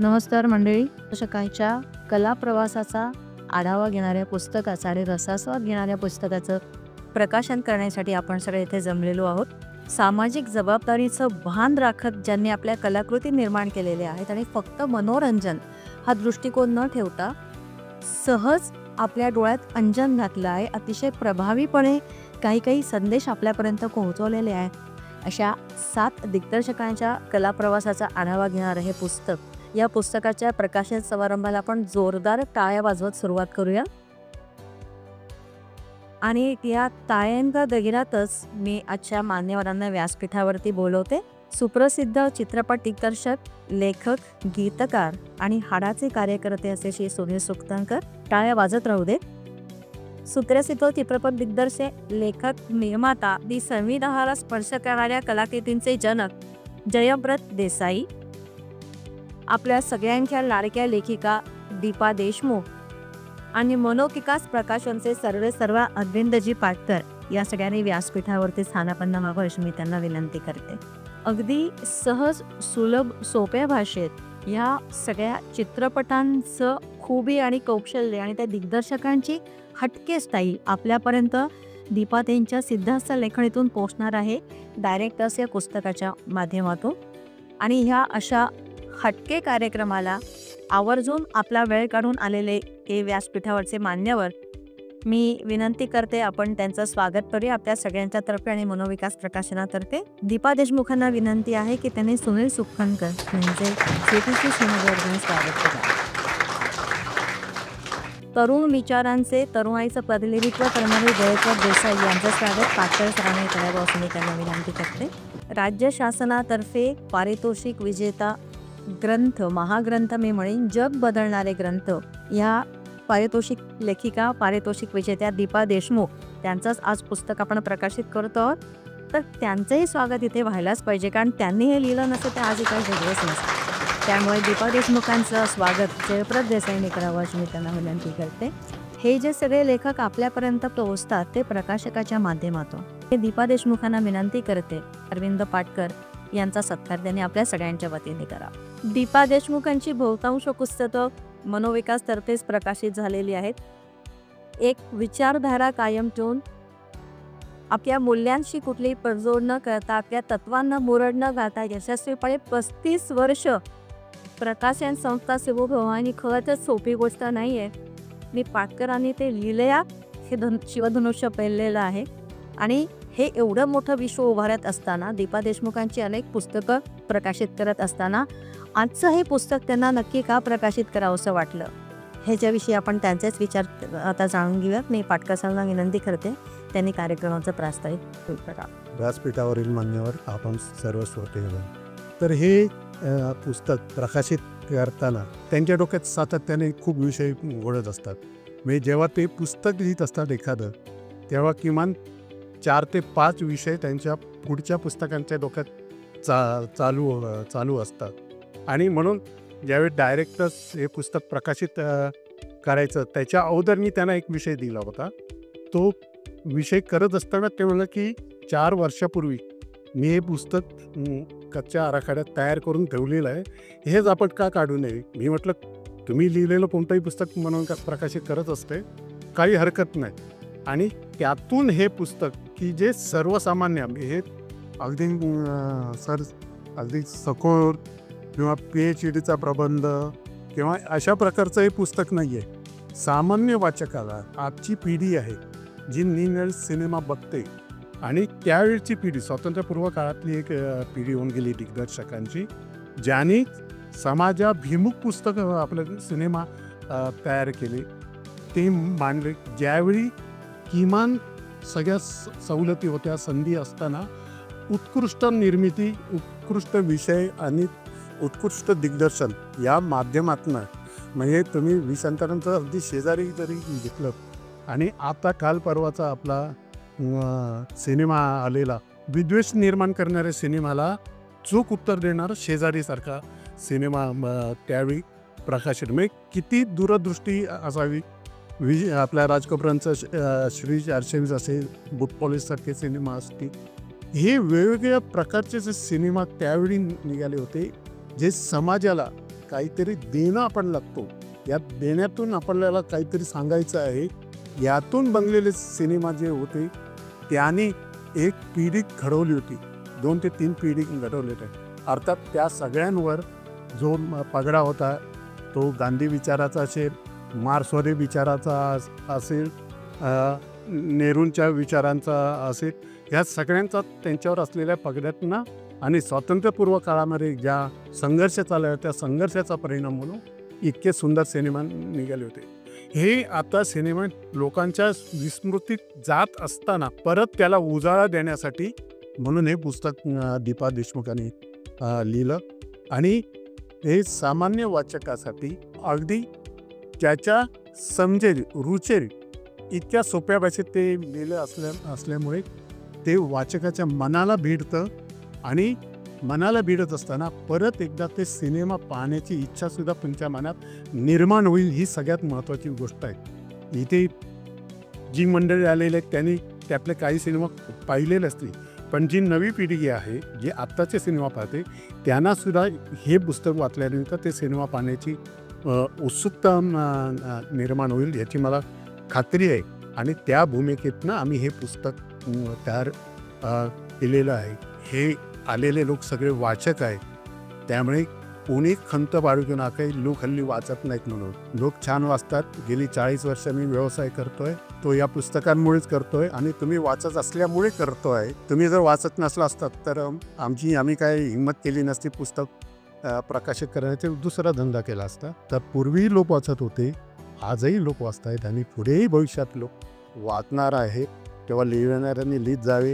नमस्कार मंडळी. दशकाच्या कला प्रवासाचा आढावा घेणाऱ्या पुस्तकाचा आणि रसास्वाद घेणाऱ्या पुस्तकाचं प्रकाशन करण्यासाठी आपण सगळे इथे जमलेलो आहोत. सामाजिक जबाबदारीचं भान राखत ज्यांनी आपल्या कलाकृती निर्माण केलेल्या आहेत आणि फक्त मनोरंजन हा दृष्टिकोन न ठेवता सहज आपल्या डोळ्यात अंजन घातलं आहे, अतिशय प्रभावीपणे काही संदेश आपल्यापर्यंत पोहोचवलेले आहेत, अशा 7 दिग्दर्शकांच्या कला प्रवासाचा आढावा घेणारं हे पुस्तक. या पुस्तकाच्या प्रकाशन समारंभाला आपण जोरदार टाळ्या वाजवत सुरुवात करूया. आणि या टाळ्यांच्या दगिरातच मी आजच्या मान्यवरांना व्यासपीठावरती बोलवते. सुप्रसिद्ध चित्रपट दिग्दर्शक, लेखक, गीतकार आणि हाडाचे कार्यकर्ते असे श्री सुनील सुखतनकर. टाळ्या वाजत राहू दे. सुप्रसिद्ध चित्रपट दिग्दर्शक, लेखक, निर्माता, संविधानाला स्पर्श करणाऱ्या कलाकृतींचे जनक जयव्रत देसाई. आपल्या सगळ्यांच्या लाडक्या लेखिका दीपा देशमुख आणि मनोविकास प्रकाशनचे सर्व अरविंदजी पाटकर या सगळ्यांनी व्यासपीठावरती स्थानापन्न व्हावं अशी मी त्यांना विनंती करते. अगदी सहज, सुलभ, सोप्या भाषेत या सगळ्या चित्रपटांचं खूबी आणि कौशल्य आणि त्या दिग्दर्शकांची हटके स्टाईल आपल्यापर्यंत दीपाताईंच्या सिद्धास्त लेखणीतून पोहोचणार आहे, डायरेक्टर्स या पुस्तकाच्या माध्यमातून. आणि ह्या अशा हटके कार्यक्रमाला आवर्जून आपला वेळ काढून आलेले हे व्यासपीठावरचे मान्यवर, मी विनंती करते आपण त्यांचं स्वागत करूया आपल्या सगळ्यांच्या तर्फे आणि मनोविकास प्रकाशनातर्फे. दीपा देशमुखांना विनंती आहे की त्यांनी सुनील सुखतनकर म्हणजे शेतीची सिंहगर्जने स्वागत करा. तरुण विचारांचे तरुणाईचं प्रतिनिधित्व करणारे जयव्रत देसाई यांचं स्वागत पाटकर सरांनी करावं असं मी त्यांना विनंती करते. राज्य शासनातर्फे पारितोषिक विजेता ग्रंथ, महाग्रंथ मी म्हणेन, जग बदलणारे ग्रंथ, या पारितोषिक लेखिका, पारितोषिक विजेत्या दीपा देशमुख त्यांचंच आज पुस्तक आपण प्रकाशित करतो आहोत. तर त्यांचंही स्वागत इथे व्हायलाच पाहिजे, कारण त्यांनी हे लिहिलं नसतं तर आजही काही घडलंच नसतं. त्यामुळे दीपा देशमुखांचं स्वागत जयव्रत देसाईंनी करावं अशी मी त्यांना विनंती करते. हे जे सगळे लेखक आपल्यापर्यंत पोहोचतात ते प्रकाशकाच्या माध्यमातून. हे दीपा देशमुखांना विनंती करते अरविंद पाटकर यांचा सत्कार त्यांनी आपल्या सगळ्यांच्या वतीने करा. दीपा देशमुखांची बहुतांश पुस्तकं मनोविकासतर्फेच प्रकाशित झालेली आहेत. एक विचारधारा कायम ठेवून आपल्या मूल्यांशी कुठलीही तडजोड न करता, आपल्या तत्वांना मुरड न घालता यशस्वीपणे 35 वर्ष प्रकाशन संस्था सुरू होणं खरंच सोपी गोष्ट नाही आहे. मी पाटकरांनी ते लिहिलेल्या हे शिवधनुष्य पेललेलं आहे. आणि हे एवढं मोठं विश्व उभारत असताना, दीपा देशमुखांची अनेक पुस्तकं प्रकाशित करत असताना आजचं हे पुस्तक त्यांना नक्की का प्रकाशित करावं असं वाटलं, ह्याच्याविषयी आपण त्यांचेच विचार आता जाणून घेऊयात. मी पाटकर सरांना विनंती करते त्यांनी कार्यक्रमाचं प्रास्ताविक करा. व्यासपीठावरील मान्यवर, आपण सर्व श्रोते, तर हे पुस्तक प्रकाशित करताना त्यांच्या डोक्यात सातत्याने खूप विषय घोळत असतात. म्हणजे जेव्हा ते पुस्तक लिहित असतात एखादं, तेव्हा किमान 4 ते 5 विषय त्यांच्या पुढच्या पुस्तकांच्या डोक्यात चालू असतात. आणि म्हणून ज्यावेळी डायरेक्टर्स हे पुस्तक प्रकाशित करायचं त्याच्या अगोदर मी त्यांना एक विषय दिला होता. तो विषय करत असताना ते म्हणलं की 4 वर्षापूर्वी मी हे पुस्तक कच्च्या आराखड्यात तयार करून ठेवलेलं आहे, हेच आपण का काढू नये. मी म्हटलं तुम्ही लिहिलेलं कोणतंही पुस्तक म्हणून प्रकाशित करत असते, काही हरकत नाही. आणि त्यातून हे पुस्तक की जे सर्वसामान्य, हे अगदी सखोल किंवा PhDचा प्रबंध किंवा अशा प्रकारचं हे पुस्तक नाही आहे. सामान्य वाचकाला, आजची पिढी आहे जी निरनिराळे सिनेमा बघते आणि त्यावेळची पिढी, स्वातंत्र्यपूर्व काळातली एक पिढी होऊन गेली दिग्दर्शकांची, ज्यांनी समाजाभिमुख पुस्तकं आपले सिनेमा तयार केले, ते मांडले. ज्यावेळी किमान सगळ्या सवलती होत्या, संधी असताना उत्कृष्ट निर्मिती, उत्कृष्ट विषय आणि उत्कृष्ट दिग्दर्शन या माध्यमातून, म्हणजे तुम्ही विषांतरांचं अगदी शेजारी जरी घेतलं आणि आता काल परवाचा आपला सिनेमा आलेला, विद्वेष निर्माण करणाऱ्या सिनेमाला चोख उत्तर देणारा शेजारीसारखा सिनेमा त्यावेळी प्रकाशित, म्हणजे किती दूरदृष्टी असावी. आपल्या राज कपूरांचं श्री 420 असेल, बुट पॉलिशसारखे सिनेमा असतील, हे वेगवेगळ्या प्रकारचे जे सिनेमा त्यावेळी निघाले होते, जे समाजाला काहीतरी देणं आपण लागतो. या देण्यातून आपल्याला काहीतरी सांगायचं आहे. यातून बनलेले सिनेमा जे होते त्याने एक पिढी घडवली होती, 2 ते 3 पिढी घडवलेल्या आहेत. अर्थात त्या सगळ्यांवर जो पगडा होता तो गांधी विचाराचा असेल, मार्क्सवादी विचाराचा असेल, नेहरूंच्या विचारांचा असेल, ह्या सगळ्यांचा त्यांच्यावर असलेल्या पगड्यातनं आणि स्वातंत्र्यपूर्व काळामध्ये ज्या संघर्ष चालला त्या संघर्षाचा परिणाम म्हणून इतके सुंदर सिनेमा निघाले होते. हे आता सिनेमा लोकांच्या विस्मृतीत जात असताना परत त्याला उजाळा देण्यासाठी म्हणून हे पुस्तक दीपा देशमुखांनी लिहिलं आणि हे सामान्य वाचकासाठी अगदी त्याच्या समजेल रुचेल इतक्या सोप्या भाषेत ते लिहिलं असल्यामुळे ते वाचकाच्या मनाला भिडतं आणि मनाला भिडत असताना परत एकदा ते सिनेमा पाहण्याची इच्छासुद्धा तुमच्या मनात निर्माण होईल. ही सगळ्यात महत्त्वाची गोष्ट आहे. इथे जी मंडळी आलेली आहेत त्यांनी त्यातले काही सिनेमा पाहिलेले असतील, पण जी नवी पिढी आहे जी आत्ताचे सिनेमा पाहते त्यांनासुद्धा हे पुस्तक वाचल्यानंतर ते सिनेमा पाहण्याची उत्सुकता निर्माण होईल याची मला खात्री आहे. आणि त्या भूमिकेतनं आम्ही हे पुस्तक तयार केलेलं आहे. हे आलेले लोक सगळे वाचक आहेत, त्यामुळे कोणी खंत बाळगू नका. लोक हल्ली वाचत नाहीत म्हणून. लोक छान वाचतात. गेली 40 वर्ष मी व्यवसाय करतोय, तो या पुस्तकांमुळेच करतोय आणि तुम्ही वाचत असल्यामुळे करतोय. तुम्ही जर वाचत नसला असतात तर आम्ही काय हिंमत केली नसती पुस्तक प्रकाशित करण्याचा, दुसरा धंदा केला असता. तर पूर्वी लोक वाचत होते, आजही लोक वाचत आहेत आणि पुढेही भविष्यात लोक वाचणार आहे. तेव्हा लिहिणाऱ्यांनी लिहित जावे,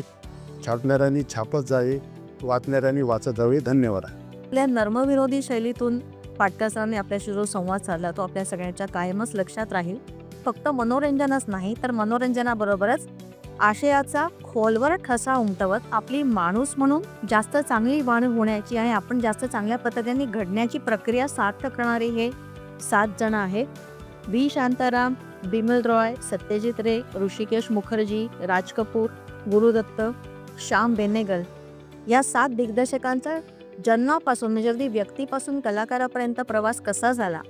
छापणाऱ्यांनी छापत जावे, वाचणाऱ्यांनी वाचत जावे. धन्यवाद. आपल्या नर्मविरोधी शैलीतून पाटकसरांनी आपल्याशी जो संवाद साधला तो आपल्या सगळ्यांच्या कायमच लक्षात राहील. फक्त मनोरंजनच नाही तर मनोरंजनाबरोबरच आशयाचा खोलवर ठसा उमटवत आपली माणूस म्हणून जास्त चांगली माणूस होण्याची आणि आपण जास्त चांगल्या पद्धतीने घडण्याची प्रक्रिया सार्थ करणारे हे 7 जण आहेत. व्ही शांताराम, बिमल रॉय, सत्यजित रे, ऋषिकेश मुखर्जी, राज कपूर, गुरुदत्त, श्याम बेनेगल या 7 दिग्दर्शकांचा जन्मापासून म्हणजे अगदी व्यक्तीपासून कलाकारापर्यंत प्रवास कसा झाला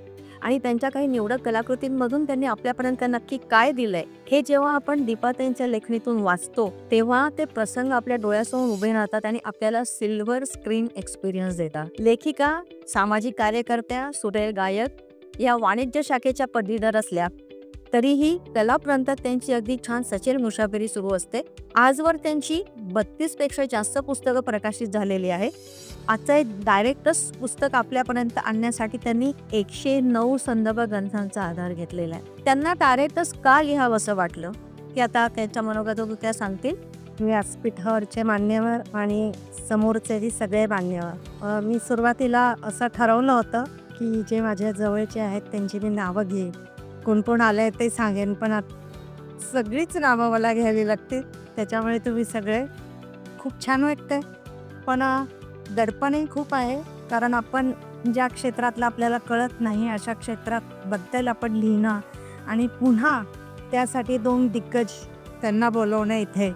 आणि त्यांच्या काही निवडक कलाकृतींमधून त्यांनी आपल्यापर्यंत नक्की काय दिलंय हे जेव्हा आपण दीपाताईंच्या लेखणीतून वाचतो तेव्हा ते प्रसंग आपल्या डोळ्यासमोर उभे राहतात आणि आपल्याला सिल्वर स्क्रीन एक्सपिरियन्स देतात. लेखिका, सामाजिक कार्यकर्त्या, सुरेल गायक या वाणिज्य शाखेच्या पदवीधर असल्या तरीही कलाप्रांतात त्यांची अगदी छान सचेल मुसाफिरी सुरू असते. आजवर त्यांची 32 पेक्षा जास्त पुस्तकं प्रकाशित झालेली आहे. आजचं एक डायरेक्टच पुस्तक आपल्यापर्यंत आणण्यासाठी त्यांनी 109 संदर्भ ग्रंथांचा आधार घेतलेला आहे. त्यांना डायरेक्टच का लिहावं असं वाटलं की आता त्यांच्या मनोगतातून त्या सांगतील. व्यासपीठावरचे मान्यवर आणि समोरचेही सगळे मान्यवर. मी सुरुवातीला असं ठरवलं होतं की जे माझ्या जवळचे आहेत त्यांची मी नावं घेईन, कोण कोण आलं आहे ते सांगेन, पण सगळीच नावं मला घ्यावी लागतील. त्याच्यामुळे तुम्ही सगळे खूप छान वाटतंय, पण दडपणही खूप आहे. कारण आपण ज्या क्षेत्रातलं आपल्याला कळत नाही अशा क्षेत्राबद्दल आपण लिहिणं आणि पुन्हा त्यासाठी 2 दिग्गज त्यांना बोलवणं इथे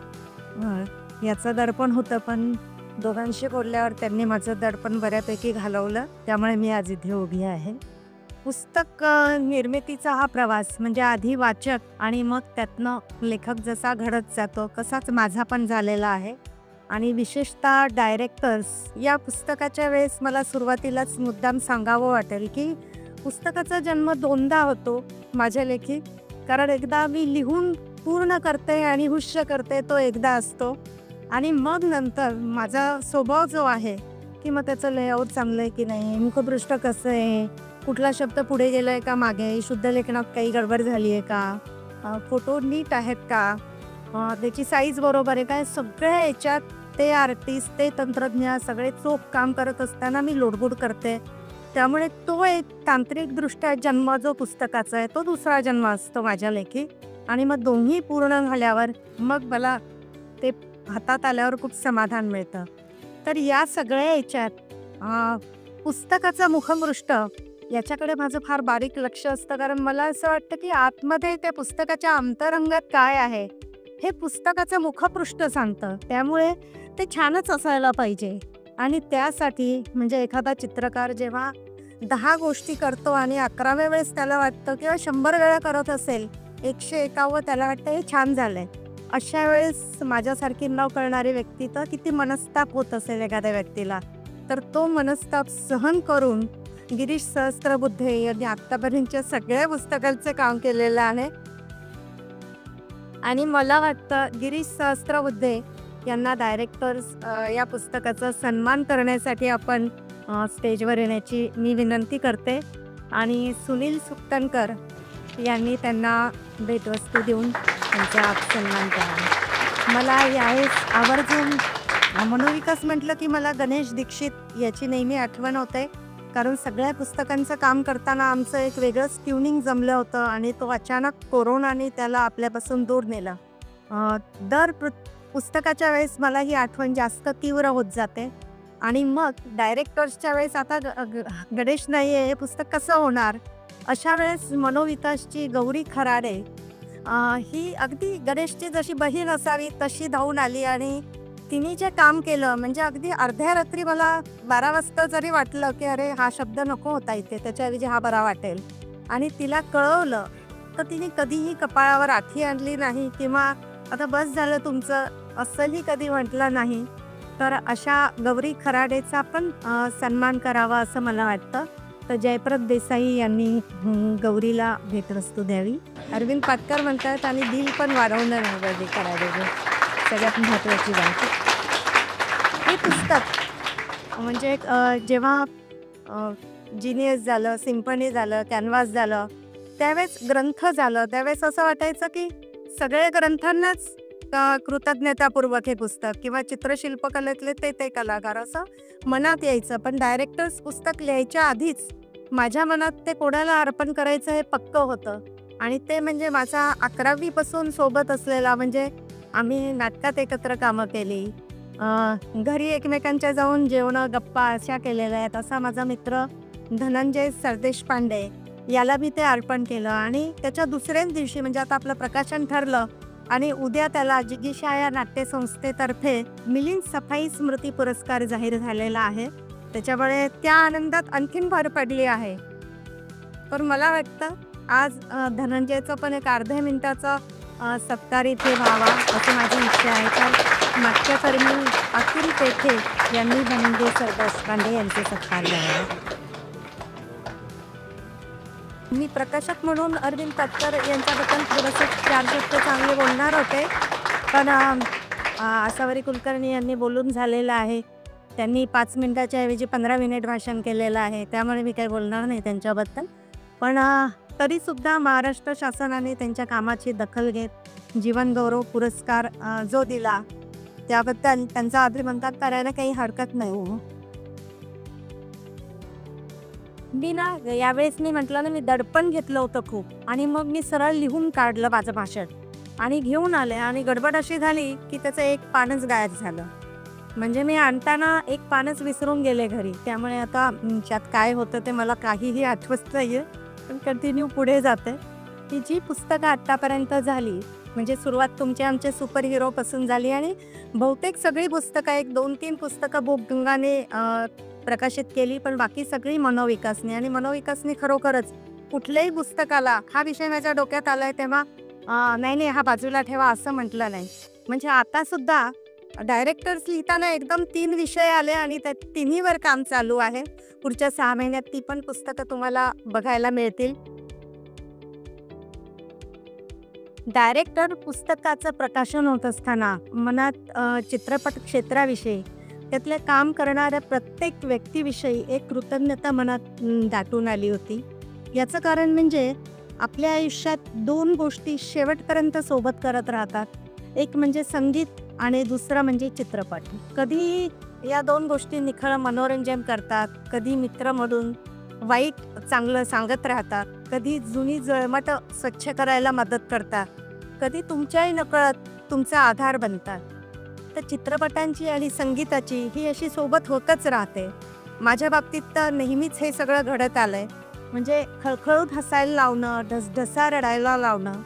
याचं दडपण होतं. पण दोघांशी बोलल्यावर त्यांनी माझं दडपण बऱ्यापैकी घालवलं, त्यामुळे मी आज इथे उभी आहे. पुस्तक निर्मितीचा हा प्रवास म्हणजे आधी वाचक आणि मग त्यातनं लेखक जसा घडत जातो तसाच माझा पण झालेला आहे. आणि विशेषतः डायरेक्टर्स या पुस्तकाच्या वेळेस मला सुरुवातीलाच मुद्दाम सांगावं वाटेल की पुस्तकाचा जन्म 2दा होतो माझ्या लेखी. कारण एकदा मी लिहून पूर्ण करते आणि हुश्य करते तो एकदा असतो आणि मग नंतर माझा स्वभाव जो आहे की मग त्याचं लेआउट चांगलं आहे की नाही, मुखपृष्ठ कसं आहे, कुठला शब्द पुढे गेला आहे का मागे, शुद्ध लेखनात काही गडबड झाली आहे का, फोटो नीट आहेत का, त्याची साईज बरोबर आहे काय, सगळ्या याच्यात ते आर्टिस्ट ते तंत्रज्ञ सगळे चोख काम करत असताना मी लोडबोड करते. त्यामुळे तो एक तांत्रिकदृष्ट्या जन्म जो पुस्तकाचा आहे तो दुसरा जन्म असतो माझ्या लेखी. आणि मग दोन्ही पूर्ण झाल्यावर मग मला ते हातात आल्यावर खूप समाधान मिळतं. तर या सगळ्या याच्यात पुस्तकाचं मुखपृष्ठ याच्याकडे माझं फार बारीक लक्ष असतं. कारण मला असं वाटतं की आतमध्ये त्या पुस्तकाच्या अंतरंगात काय आहे हे पुस्तकाचं मुखपृष्ठ सांगतं. त्यामुळे ते छानच असायला पाहिजे. आणि त्यासाठी म्हणजे एखादा चित्रकार जेव्हा 10 गोष्टी करतो आणि 11व्या वेळेस त्याला वाटतं किंवा 100 वेळा करत असेल, 101 त्याला वाटतं हे छान झालंय. अशा वेळेस माझ्यासारखी न कळणारी व्यक्ती तर किती मनस्ताप होत असेल एखाद्या व्यक्तीला. तर तो मनस्ताप सहन करून गिरीश सहस्त्रबुद्धे यांनी आत्तापर्यंतच्या सगळ्या पुस्तकांचं काम केलेलं आहे. आणि मला वाटतं गिरीश सहस्त्रबुद्धे यांना डायरेक्टर्स या पुस्तकाचा सन्मान करण्यासाठी आपण स्टेजवर येण्याची मी विनंती करते. आणि सुनील सुक्तनकर यांनी त्यांना भेटवस्तू देऊन त्यांचा सन्मान केला. मला यावेळेस आवर्जून मनोविकास म्हटलं की मला गणेश दीक्षित याची नेहमी आठवण होते, कारण सगळ्या पुस्तकांचं काम करताना आमचं एक वेगळंच ट्युनिंग जमलं होतं आणि तो अचानक कोरोनाने त्याला आपल्यापासून दूर नेलं. पुस्तकाच्या वेळेस मला ही आठवण जास्त तीव्र होत जाते. आणि मग डायरेक्टर्सच्या वेळेस आता गणेश नाही आहे, हे पुस्तक कसं होणार? अशा वेळेस मनोविकासची गौरी खराडे ही अगदी गणेशची जशी बहीण असावी तशी धावून आली आणि तिने जे काम केलं म्हणजे अगदी अर्ध्या रात्री मला 12 वाजता जरी वाटलं की अरे हा शब्द नको होता इथे, त्याच्याऐवजी हा बरा वाटेल, आणि तिला कळवलं तर तिने कधीही कपाळावर आठी आणली नाही किंवा आता बस झालं तुमचं असंही कधी म्हटलं नाही. तर अशा गौरी खराडेचा पण सन्मान करावा असं मला वाटतं. तर जयप्रद देसाई यांनी गौरीला भेटवस्तू द्यावी. अरविंद पाटकर म्हणतात आणि दिल पण वाढवणं नाही गौरी खराडेचं, सगळ्यात महत्त्वाची बात. हे पुस्तक म्हणजे जेव्हा जिनियस झालं, सिम्फनी झालं, कॅनव्हास झालं, त्यावेळेस ग्रंथ झालं, त्यावेळेस असं वाटायचं की सगळे ग्रंथांनाच कृतज्ञतापूर्वक हे पुस्तक किंवा चित्रशिल्पकलेतले ते कलाकार असं मनात यायचं. पण डायरेक्टर्स पुस्तक लिहायच्या आधीच माझ्या मनात ते कोणाला अर्पण करायचं हे पक्क होतं. आणि ते म्हणजे माझा 11वीपासून सोबत असलेला, म्हणजे आम्ही नाटकात एकत्र कामं केली, घरी एकमेकांच्या जाऊन जेवणं गप्पा अशा केलेल्या आहेत, असा माझा मित्र धनंजय सरदेशपांडे याला मी ते अर्पण केलं. आणि त्याच्या दुसऱ्याच दिवशी म्हणजे आता आपलं प्रकाशन ठरलं आणि उद्या त्याला जिगीषा या नाट्यसंस्थेतर्फे मिलिंद सफाई स्मृती पुरस्कार जाहीर झालेला आहे. त्याच्यामुळे त्या आनंदात आणखीन भर पडली आहे. तर मला वाटतं आज धनंजयचं पण एक अर्ध्या मिनिटाचा सत्कार इथे व्हावा असं माझी इच्छा आहे. तर नाट्यकर्मी अतुल पेठे यांनी धनंजय सरदेशपांडे यांचे सत्कार द्यावा. मी प्रकाशक म्हणून अरविंद पाटकर यांच्याबद्दल थोडंसं 4 शब्द चांगले बोलणार होते, पण आसावरी कुलकर्णी यांनी बोलून झालेलं आहे. त्यांनी 5 मिनिटाच्या ऐवजी 15 मिनिट भाषण केलेलं आहे, त्यामुळे मी काही बोलणार नाही त्यांच्याबद्दल. पण तरीसुद्धा महाराष्ट्र शासनाने त्यांच्या कामाची दखल घेत जीवनगौरव पुरस्कार जो दिला त्याबद्दल त्यांचा अभिनंदन करायला काही हरकत नाही. मी यावेळेस मी म्हटलं ना, मी दडपण घेतलं होतं खूप, आणि मग मी सरळ लिहून काढलं माझं भाषण आणि घेऊन आले, आणि गडबड अशी झाली की त्याचं एक पानच गायब झालं. म्हणजे मी आणताना एक पानच विसरून गेले घरी. त्यामुळे आता त्यात काय होतं ते मला काहीही आठवत नाही आहे, पण कंटिन्यू पुढे जाते. ही जी पुस्तकं आत्तापर्यंत झाली, म्हणजे सुरुवात तुमचे आमचे सुपर हिरोपासून झाली, आणि बहुतेक सगळी पुस्तकं 1-2-3 पुस्तकं बुकगंगाने प्रकाशित केली, पण बाकी सगळी मनोविकासने. आणि मनोविकासने खरोखरच कुठल्याही पुस्तकाला हा विषय माझ्या डोक्यात आलाय तेव्हा नाही हा बाजूला ठेवा असं म्हटलं नाही. म्हणजे आता सुद्धा डायरेक्टर्स लिहिताना एकदम 3 विषय आले आणि त्या तिन्हीवर काम चालू आहे. पुढच्या 6 महिन्यात ती पण पुस्तकं तुम्हाला बघायला मिळतील. डायरेक्टर पुस्तकाचं प्रकाशन होत असताना मनात चित्रपट क्षेत्राविषयी, त्यातले काम करणाऱ्या प्रत्येक व्यक्तीविषयी एक कृतज्ञता मनात दाटून आली होती. याचं कारण म्हणजे आपल्या आयुष्यात 2 गोष्टी शेवटपर्यंत सोबत करत राहतात. एक म्हणजे संगीत आणि दुसरं म्हणजे चित्रपट. कधी या 2 गोष्टी निखळ मनोरंजन करतात, कधी मित्र म्हणून वाईट चांगलं सांगत राहतात, कधी जुनी जळमटं स्वच्छ करायला मदत करतात, कधी तुमच्याही नकळत तुमचा आधार बनतात. तर चित्रपटांची आणि संगीताची ही अशी सोबत होतच राहते. माझ्या बाबतीत तर नेहमीच हे सगळं घडत आलंय. म्हणजे खळखळून हसायला लावणं, ढसढसा रडायला लावणं,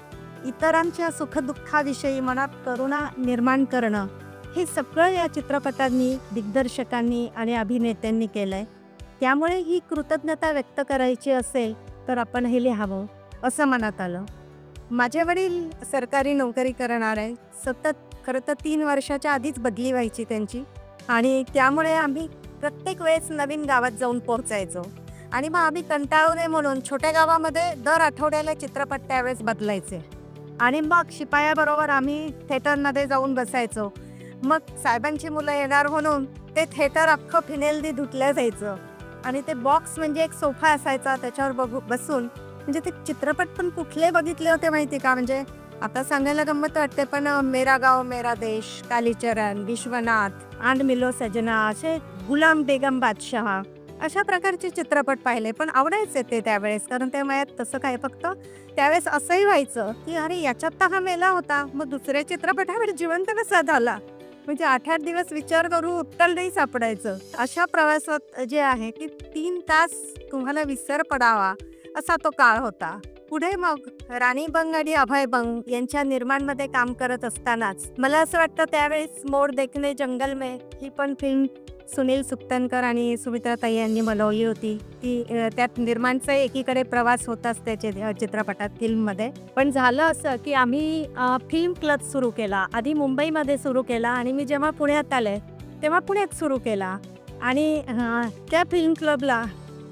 इतरांच्या सुखदुःखाविषयी मनात करुणा निर्माण करणं, हे सगळं या चित्रपटांनी, दिग्दर्शकांनी आणि अभिनेत्यांनी केलंय. त्यामुळे ही कृतज्ञता व्यक्त करायची असेल तर आपण हे लिहावं असं मनात आलं. माझे वडील सरकारी नोकरी करणारे, सतत खरं तर 3 वर्षाच्या आधीच बदली व्हायची त्यांची आणि त्यामुळे आम्ही प्रत्येक वेळेस नवीन गावात जाऊन पोहोचायचो आणि मग आम्ही कंटाळू नये म्हणून छोट्या गावामध्ये दर आठवड्याला चित्रपट त्यावेळेस बदलायचे आणि मग शिपायाबरोबर आम्ही थिएटरमध्ये जाऊन बसायचो. मग साहेबांची मुलं येणार म्हणून ते थिएटर अख्खं फिनेलनी धुतलं जायचं आणि ते बॉक्स म्हणजे एक सोफा असायचा, त्याच्यावर बसून म्हणजे ते चित्रपट पण कुठले बघितले होते माहिती का, म्हणजे आता सांगायला गंमत वाटते पण मेरा गाव मेरा देश, कालीचरण, विश्वनाथ, आंध मिलो सजना, असे गुलाम बेगम बादशाह अशा प्रकारचे चित्रपट पाहिले. पण आवडायचे ते त्यावेळेस, कारण त्या वयात तसं काय, फक्त त्यावेळेस असंही व्हायचं की अरे याच्यात तर हा मेला होता, मग दुसऱ्या चित्रपटावर जिवंत कसा झाला, म्हणजे 8-8 दिवस विचार करू उत्तर नाही सापडायचं. अशा प्रवासात जे आहे की 3 तास तुम्हाला विसर पडावा असा तो काळ होता. पुढे मग राणी बंग आणि अभय बंग यांच्या निर्माणमध्ये काम करत असतानाच मला असं वाटतं त्यावेळेस मोर देखणे जंगल में ही पण फिल्म सुनील सुक्तनकर आणि सुमित्राताई यांनी बनवली होती. ती त्यात निर्माणचा एकीकडे प्रवास होताच त्याचे चित्रपटात, फिल्ममध्ये. पण झालं असं की आम्ही फिल्म क्लब सुरू केला. आधी मुंबईमध्ये सुरू केला आणि मी जेव्हा पुण्यात आले तेव्हा पुण्यात सुरू केला आणि त्या फिल्म क्लबला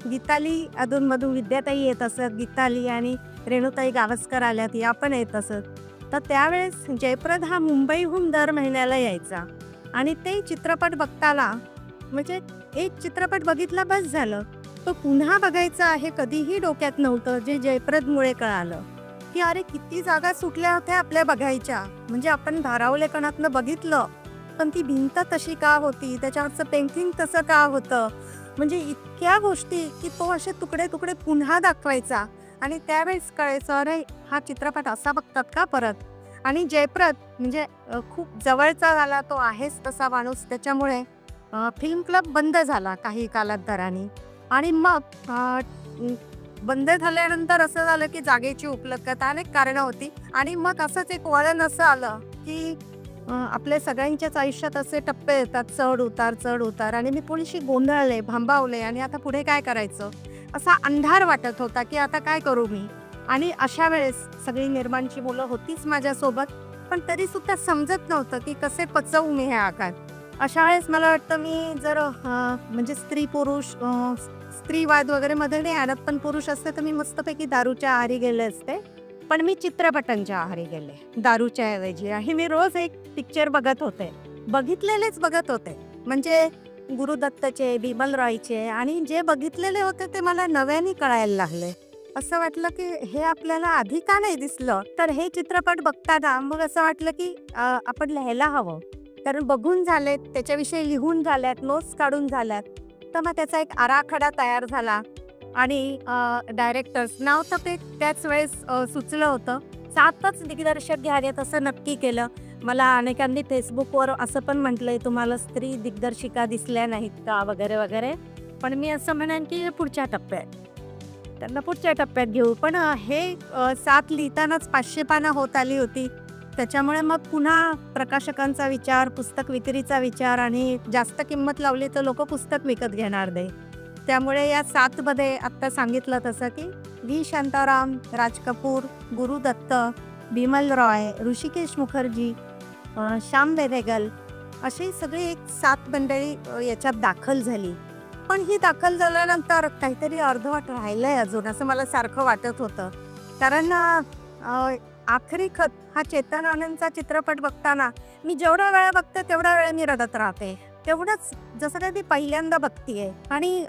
गीताली अधूनमधून, विद्याताई येत असत, गीताली आणि रेणुताई गावस्कर आल्यात, या पण येत असत. तर त्यावेळेस जयप्रद हा मुंबईहून दर महिन्याला यायचा आणि ते चित्रपट बघताना म्हणजे एक चित्रपट बघितला बस झालं, तो पुन्हा बघायचा आहे कधीही डोक्यात नव्हतं. जे जयप्रदमुळे कळालं की अरे किती जागा सुटल्या होत्या आपल्या बघायच्या, म्हणजे आपण धारावले कणातनं बघितलं पण ती भिंत तशी का होती, त्याच्यावरचं पेंटिंग तसं का होतं, म्हणजे इतक्या गोष्टी की तो असे तुकडे तुकडे पुन्हा दाखवायचा आणि त्यावेळेस कळायचं अरे हा चित्रपट असा बघतात का परत. आणि जयप्रद म्हणजे खूप जवळचा झाला, तो आहेच तसा माणूस, त्याच्यामुळे फिल्म क्लब बंद झाला काही कालांतराने आणि मग बंद झाल्यानंतर असं झालं की जागेची उपलब्धता अनेक कारणं होती आणि मग असंच एक वळण असं आलं की आपल्या सगळ्यांच्याच आयुष्यात असे टप्पे येतात, चढ उतार आणि मी थोडीशी गोंधळले, भांबावले आणि आता पुढे काय करायचं असा अंधार वाटत होता की आता काय करू मी. आणि अशा वेळेस सगळी निर्माणची मुलं होतीच माझ्यासोबत, पण तरी सुद्धा समजत नव्हतं की कसे पचवू मी हे आकार. अशा वेळेस मला वाटतं मी जर म्हणजे स्त्री पुरुष स्त्रीवाद वगैरे मध्ये नाही आणत, पण पुरुष असते तर मी मस्तपैकी दारूच्या आहारी गेले असते, पण मी चित्रपटांच्या आहारी गेले दारूच्या ऐवजी. आणि मी रोज एक पिक्चर बघत होते, बघितलेलेच बघत होते, म्हणजे गुरुदत्तचे, बिमल रॉयचे, आणि जे बघितलेले होते ते मला नव्याने कळायला लागले. असं वाटलं की हे आपल्याला आधी का नाही दिसलं. तर हे चित्रपट बघताना मग असं वाटलं की आपण लिहायला हवं, कारण बघून झालेत, त्याच्याविषयी लिहून झाल्यात, नोट्स काढून झाल्यात. तर मग त्याचा एक आराखडा तयार झाला आणि डायरेक्टर्स नाव तर ते त्याच वेळेस सुचलं होतं. 7च दिग्दर्शक घ्यावेत असं नक्की केलं. मला अनेकांनी फेसबुकवर असं पण म्हटलंय तुम्हाला स्त्री दिग्दर्शिका दिसल्या नाहीत का वगैरे वगैरे, पण मी असं म्हणेन की पुढच्या टप्प्यात त्यांना पुढच्या टप्प्यात घेऊ. पण हे 7 लिहितानाच 500 पानं होत आली होती, त्याच्यामुळे मग पुन्हा प्रकाशकांचा विचार, पुस्तक विक्रीचा विचार, आणि जास्त किंमत लावली तर लोक पुस्तक विकत घेणार नाही. त्यामुळे या 7 मध्ये आत्ता सांगितलं तसं की व्ही शांताराम, राज कपूर, गुरुदत्त, बिमल रॉय, ऋषिकेश मुखर्जी, श्याम बेनेगल अशी सगळी एक 7 मंडळी याच्यात दाखल झाली. पण ही दाखल झाल्यानंतर काहीतरी अर्धवट राहिलंय अजून असं मला सारखं वाटत होतं, कारण आखरी खत हा चेतन आनंदचा चित्रपट बघताना मी जेवढा वेळा बघते तेवढा वेळ मी रडत राहते, तेवढंच जसं काही मी पहिल्यांदा बघतीये. आणि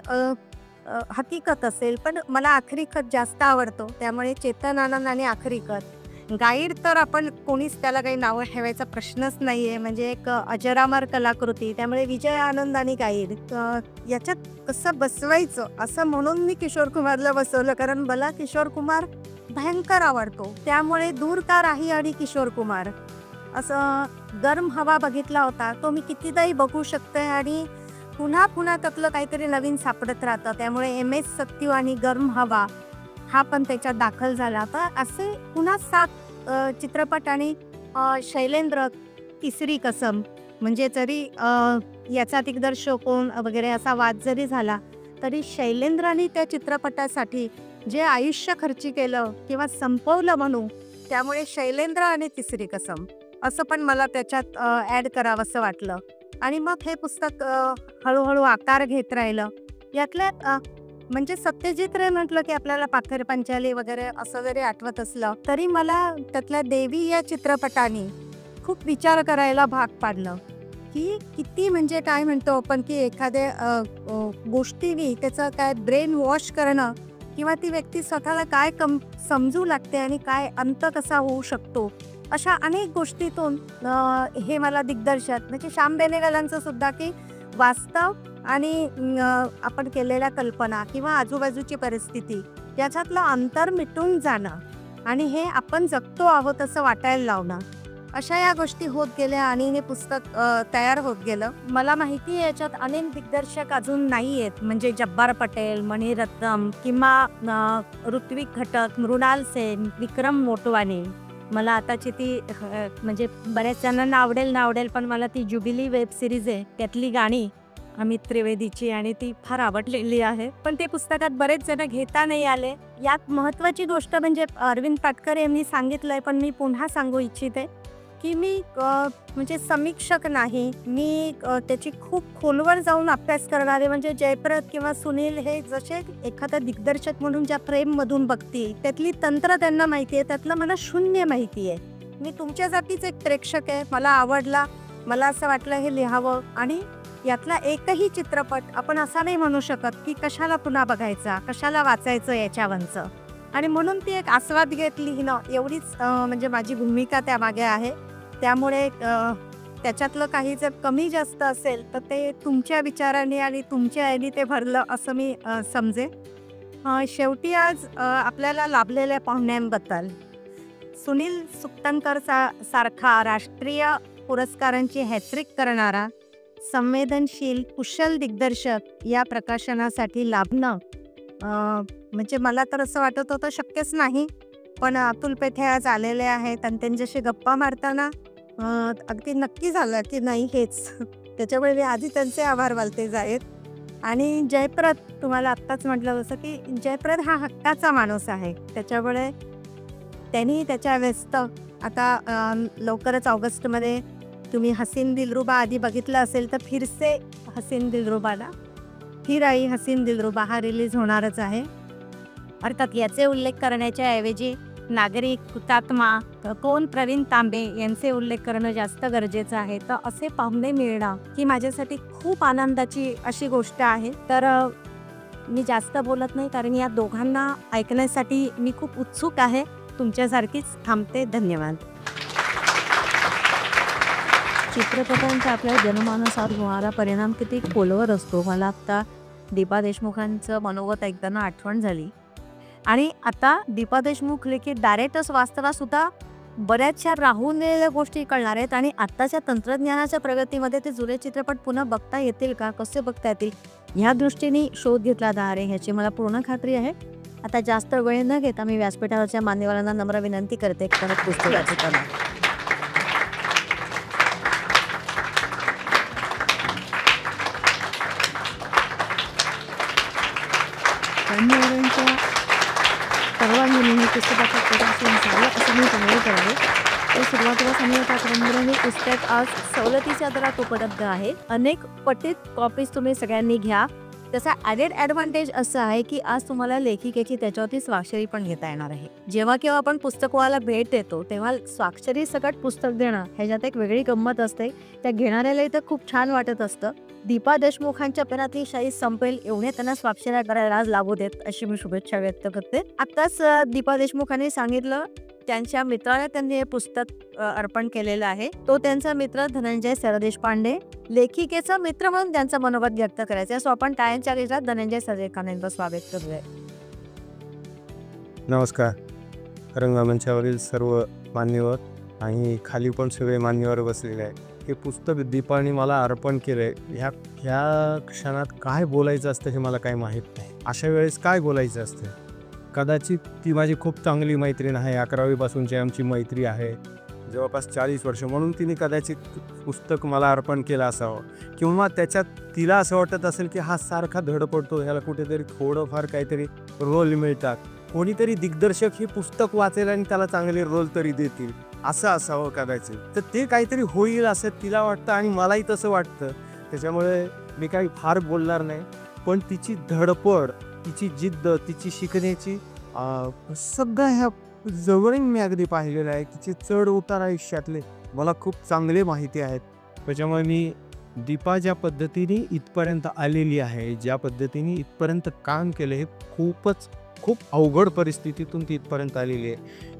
हकीकत असेल पण मला आखरी खत जास्त आवडतो, त्यामुळे चेतन आनंद आणि आखरी खत. गाईड तर आपण कोणीच त्याला काही नावं ठेवायचा प्रश्नच नाहीये, म्हणजे एक अजरामर कलाकृती, त्यामुळे विजय आनंद आणि गाईड याच्यात कसं बसवायचं असं म्हणून मी किशोर कुमारला बसवलं, कारण मला किशोर कुमार भयंकर आवडतो. त्यामुळे दूर का राही आणि किशोर कुमार असं गरम हवा बघितला होता, तो मी कितीदाही बघू शकते आणि पुन्हा पुन्हा त्यातलं काहीतरी नवीन सापडत राहतं. त्यामुळे MS सत्यू आणि गरम हवा हा पण त्याच्यात दाखल झाला. तर असे पुन्हा 7 चित्रपट. आणि शैलेंद्र तिसरी कसम, म्हणजे जरी याचा दिग्दर्शक कोण वगैरे असा वाद जरी झाला तरी शैलेंद्राने त्या चित्रपटासाठी जे आयुष्य खर्ची केलं किंवा संपवलं म्हणू, त्यामुळे शैलेंद्र आणि तिसरी कसम असं पण मला त्याच्यात ॲड करावंसं वाटलं. आणि मग हे पुस्तक हळूहळू आकार घेत राहिलं. यातल्यात म्हणजे सत्यजित रे म्हटलं की आपल्याला पाथर पंचाली वगैरे असं जरी आठवत असलं तरी मला त्यातल्या देवी या चित्रपटाने खूप विचार करायला भाग पाडलं की किती म्हणजे काय म्हणतो आपण की एखाद्या गोष्टीने त्याचं काय ब्रेन वॉश करणं किंवा ती व्यक्ती स्वतःला काय समजू लागते आणि काय अंत कसा होऊ शकतो, अशा अनेक गोष्टीतून हे मला दिग्दर्शक म्हणजे श्याम बेनेगलांचं सुद्धा की वास्तव आणि आपण केलेल्या कल्पना किंवा आजूबाजूची परिस्थिती याच्यातलं अंतर मिटून जाणं आणि हे आपण जगतो आहोत असं वाटायला लावणं, अशा या गोष्टी होत गेल्या आणि हे पुस्तक तयार होत गेलं. मला माहिती आहे याच्यात अनेक दिग्दर्शक अजून नाही आहेत, म्हणजे जब्बार पटेल, मणिरत्नम किंवा ऋत्विक घटक, मृणाल सेन, विक्रम मोटवाने. मला आताची ती म्हणजे बऱ्याच जणांना आवडेल पण मला ती जुबिली वेब सिरीज आहे त्यातली गाणी अमित त्रिवेदीची आणि ती फार आवडलेली आहे, पण ते पुस्तकात बरेच जण घेता नाही आले. यात महत्त्वाची गोष्ट म्हणजे अरविंद पाटकर यांनी सांगितलंय, पण मी पुन्हा सांगू इच्छिते की मी म्हणजे समीक्षक नाही, मी त्याची खूप खोलवर जाऊन अभ्यास करणारे. म्हणजे जयप्रद किंवा सुनील हे जसे एखादा दिग्दर्शक म्हणून ज्या फ्रेममधून बघतील त्यातली तंत्र त्यांना माहिती आहे, त्यातलं मला शून्य माहिती आहे. मी तुमच्या जातीच एक प्रेक्षक आहे, मला आवडला, मला असं वाटलं हे लिहावं. आणि यातला एकही चित्रपट आपण असा नाही म्हणू शकत की कशाला पुन्हा बघायचा, कशाला वाचायचं याच्यावरचं, आणि म्हणून ती एक आस्वाद घेत लिहिणं एवढीच म्हणजे माझी भूमिका त्यामागे आहे. त्यामुळे त्याच्यातलं काही जर कमी जास्त असेल तर ते तुमच्या विचाराने आणि तुमच्या ह्यानी ते भरलं असं मी समजे. शेवटी आज आपल्याला लाभलेल्या पाहुण्यांबद्दल सुनील सुक्तनकर सारखा राष्ट्रीय पुरस्कारांची हॅट्रिक करणारा संवेदनशील कुशल दिग्दर्शक या प्रकाशनासाठी लाभणं म्हणजे मला तर असं वाटत होतं शक्यच नाही. पण अतुल पेठे आज आलेले आहेत आणि त्यांच्याशी गप्पा मारताना अगदी नक्की झालं की नाही हेच. त्याच्यामुळे मी आधी त्यांचे आभार मानते जाईल. आणि जयप्रद, तुम्हाला आत्ताच म्हटलं जसं की जयप्रद हा हक्काचा माणूस आहे, त्याच्यामुळे त्यांनी त्याच्या व्यस्त आता लवकरच ऑगस्टमध्ये तुम्ही हसीन दिलरुबा आधी बघितलं असेल तर फिरसे हसीन दिलरुबाला फिर आई हसीन दिलरुबा हा रिलीज होणारच आहे. अर्थात याचे उल्लेख करण्याच्या ऐवजी नागरिक, हुतात्मा, कोण प्रवीण तांबे यांचे उल्लेख करणं जास्त गरजेचं आहे. तर असे पाहुणे मिळणं ही माझ्यासाठी खूप आनंदाची अशी गोष्ट आहे. तर मी जास्त बोलत नाही कारण या दोघांना ऐकण्यासाठी मी खूप उत्सुक आहे. तुमच्यासारखीच थांबते. धन्यवाद. चित्रपटांचा आपल्या जनमानसावर होणारा परिणाम किती खोलवर असतो. मला आत्ता दीपा देशमुखांचं मनोगत ऐकताना आठवण झाली. आणि आता दीपा देशमुख लिखित डायरेक्टर्स वाचताना सुद्धा बऱ्याचशा राहून गेलेल्या गोष्टी कळणार आहेत. आणि आत्ताच्या तंत्रज्ञानाच्या प्रगतीमध्ये ते जुने चित्रपट पुन्हा बघता येतील का, कसे बघता येतील, ह्या दृष्टीने शोध घेतला जाणार आहे ह्याची मला पूर्ण खात्री आहे. आता जास्त वेळ न घेता मी व्यासपीठावरच्या मान्यवरांना नम्र विनंती करते परत पुस्तक वाचताना. मान्यवरांच्या परवानगीने पुस्तकाचं प्रकाशन झालं असं मी सांगू करावे. तर सुरुवातीला सांगितलं त्याप्रमाणे हे पुस्तक आज सवलतीच्या दरात उपलब्ध आहे. अनेक पटीत कॉपीज तुम्ही सगळ्यांनी घ्या. त्याचा ॲडेड ॲडव्हान्टेज असं आहे की आज तुम्हाला लेखिकेची त्याच्यावरती स्वाक्षरी पण घेता येणार आहे. जेव्हा केव्हा आपण पुस्तकवाला भेट देतो तेव्हा स्वाक्षरी सकट पुस्तक देणं ह्याच्यात एक वेगळी गंमत असते. त्या घेणाऱ्याला तर खूप छान वाटत असतं. दीपा देशमुखांच्या पेनातली शाही संपेल एवढे त्यांना स्वाक्षऱ्या करायला आज लागू देत अशी मी शुभेच्छा व्यक्त करते. आत्ताच दीपा देशमुखांनी सांगितलं त्यांच्या मित्राला त्यांनी हे पुस्तक अर्पण केलेलं आहे. तो त्यांचा मित्र धनंजय सरदेशपांडे, लेखिकेचा मित्र म्हणून त्यांचा मनोगत व्यक्त करायचा. सो आपण टाळ्यांच्या गजरात धनंजय सरदेशपांडेंचं स्वागत करूया. नमस्कार. रंगमंचावरील सर्व मान्यवर आणि खाली पण सगळे मान्यवर बसलेले आहे. हे पुस्तक दीपाने मला अर्पण केलं आहे. ह्या क्षणात काय बोलायचं असतं हे मला काही माहीत नाही. अशा वेळेस काय बोलायचं असतं, कदाचित ती माझी खूप चांगली मैत्रीण आहे. 11वी पासूनची आमची मैत्री आहे. जवळपास 40 वर्ष, म्हणून तिने कदाचित पुस्तक मला अर्पण केलं असावं, किंवा त्याच्यात तिला असं वाटत असेल की हा सारखा धडपडतो, ह्याला कुठेतरी थोडंफार काहीतरी रोल मिळतात, कोणीतरी दिग्दर्शक हे पुस्तक वाचेल आणि त्याला चांगले रोल तरी देतील, असं असावं कदाचित. तर ते काहीतरी होईल असं तिला वाटतं आणि मलाही तसं वाटतं. त्याच्यामुळे मी काही फार बोलणार नाही, पण तिची धडपड, तिची जिद्द, तिची शिकण्याची सगळ्या ह्या जवळून मी अगदी पाहिलेलं आहे. तिचे चढ उतार आयुष्यातले मला खूप चांगले माहिती आहेत. त्याच्यामुळे मी दीपा ज्या पद्धतीने इथपर्यंत आलेली आहे, ज्या पद्धतीने इथपर्यंत काम केलं, हे खूप अवघड परिस्थितीतून ती इथपर्यंत आलेली आहे.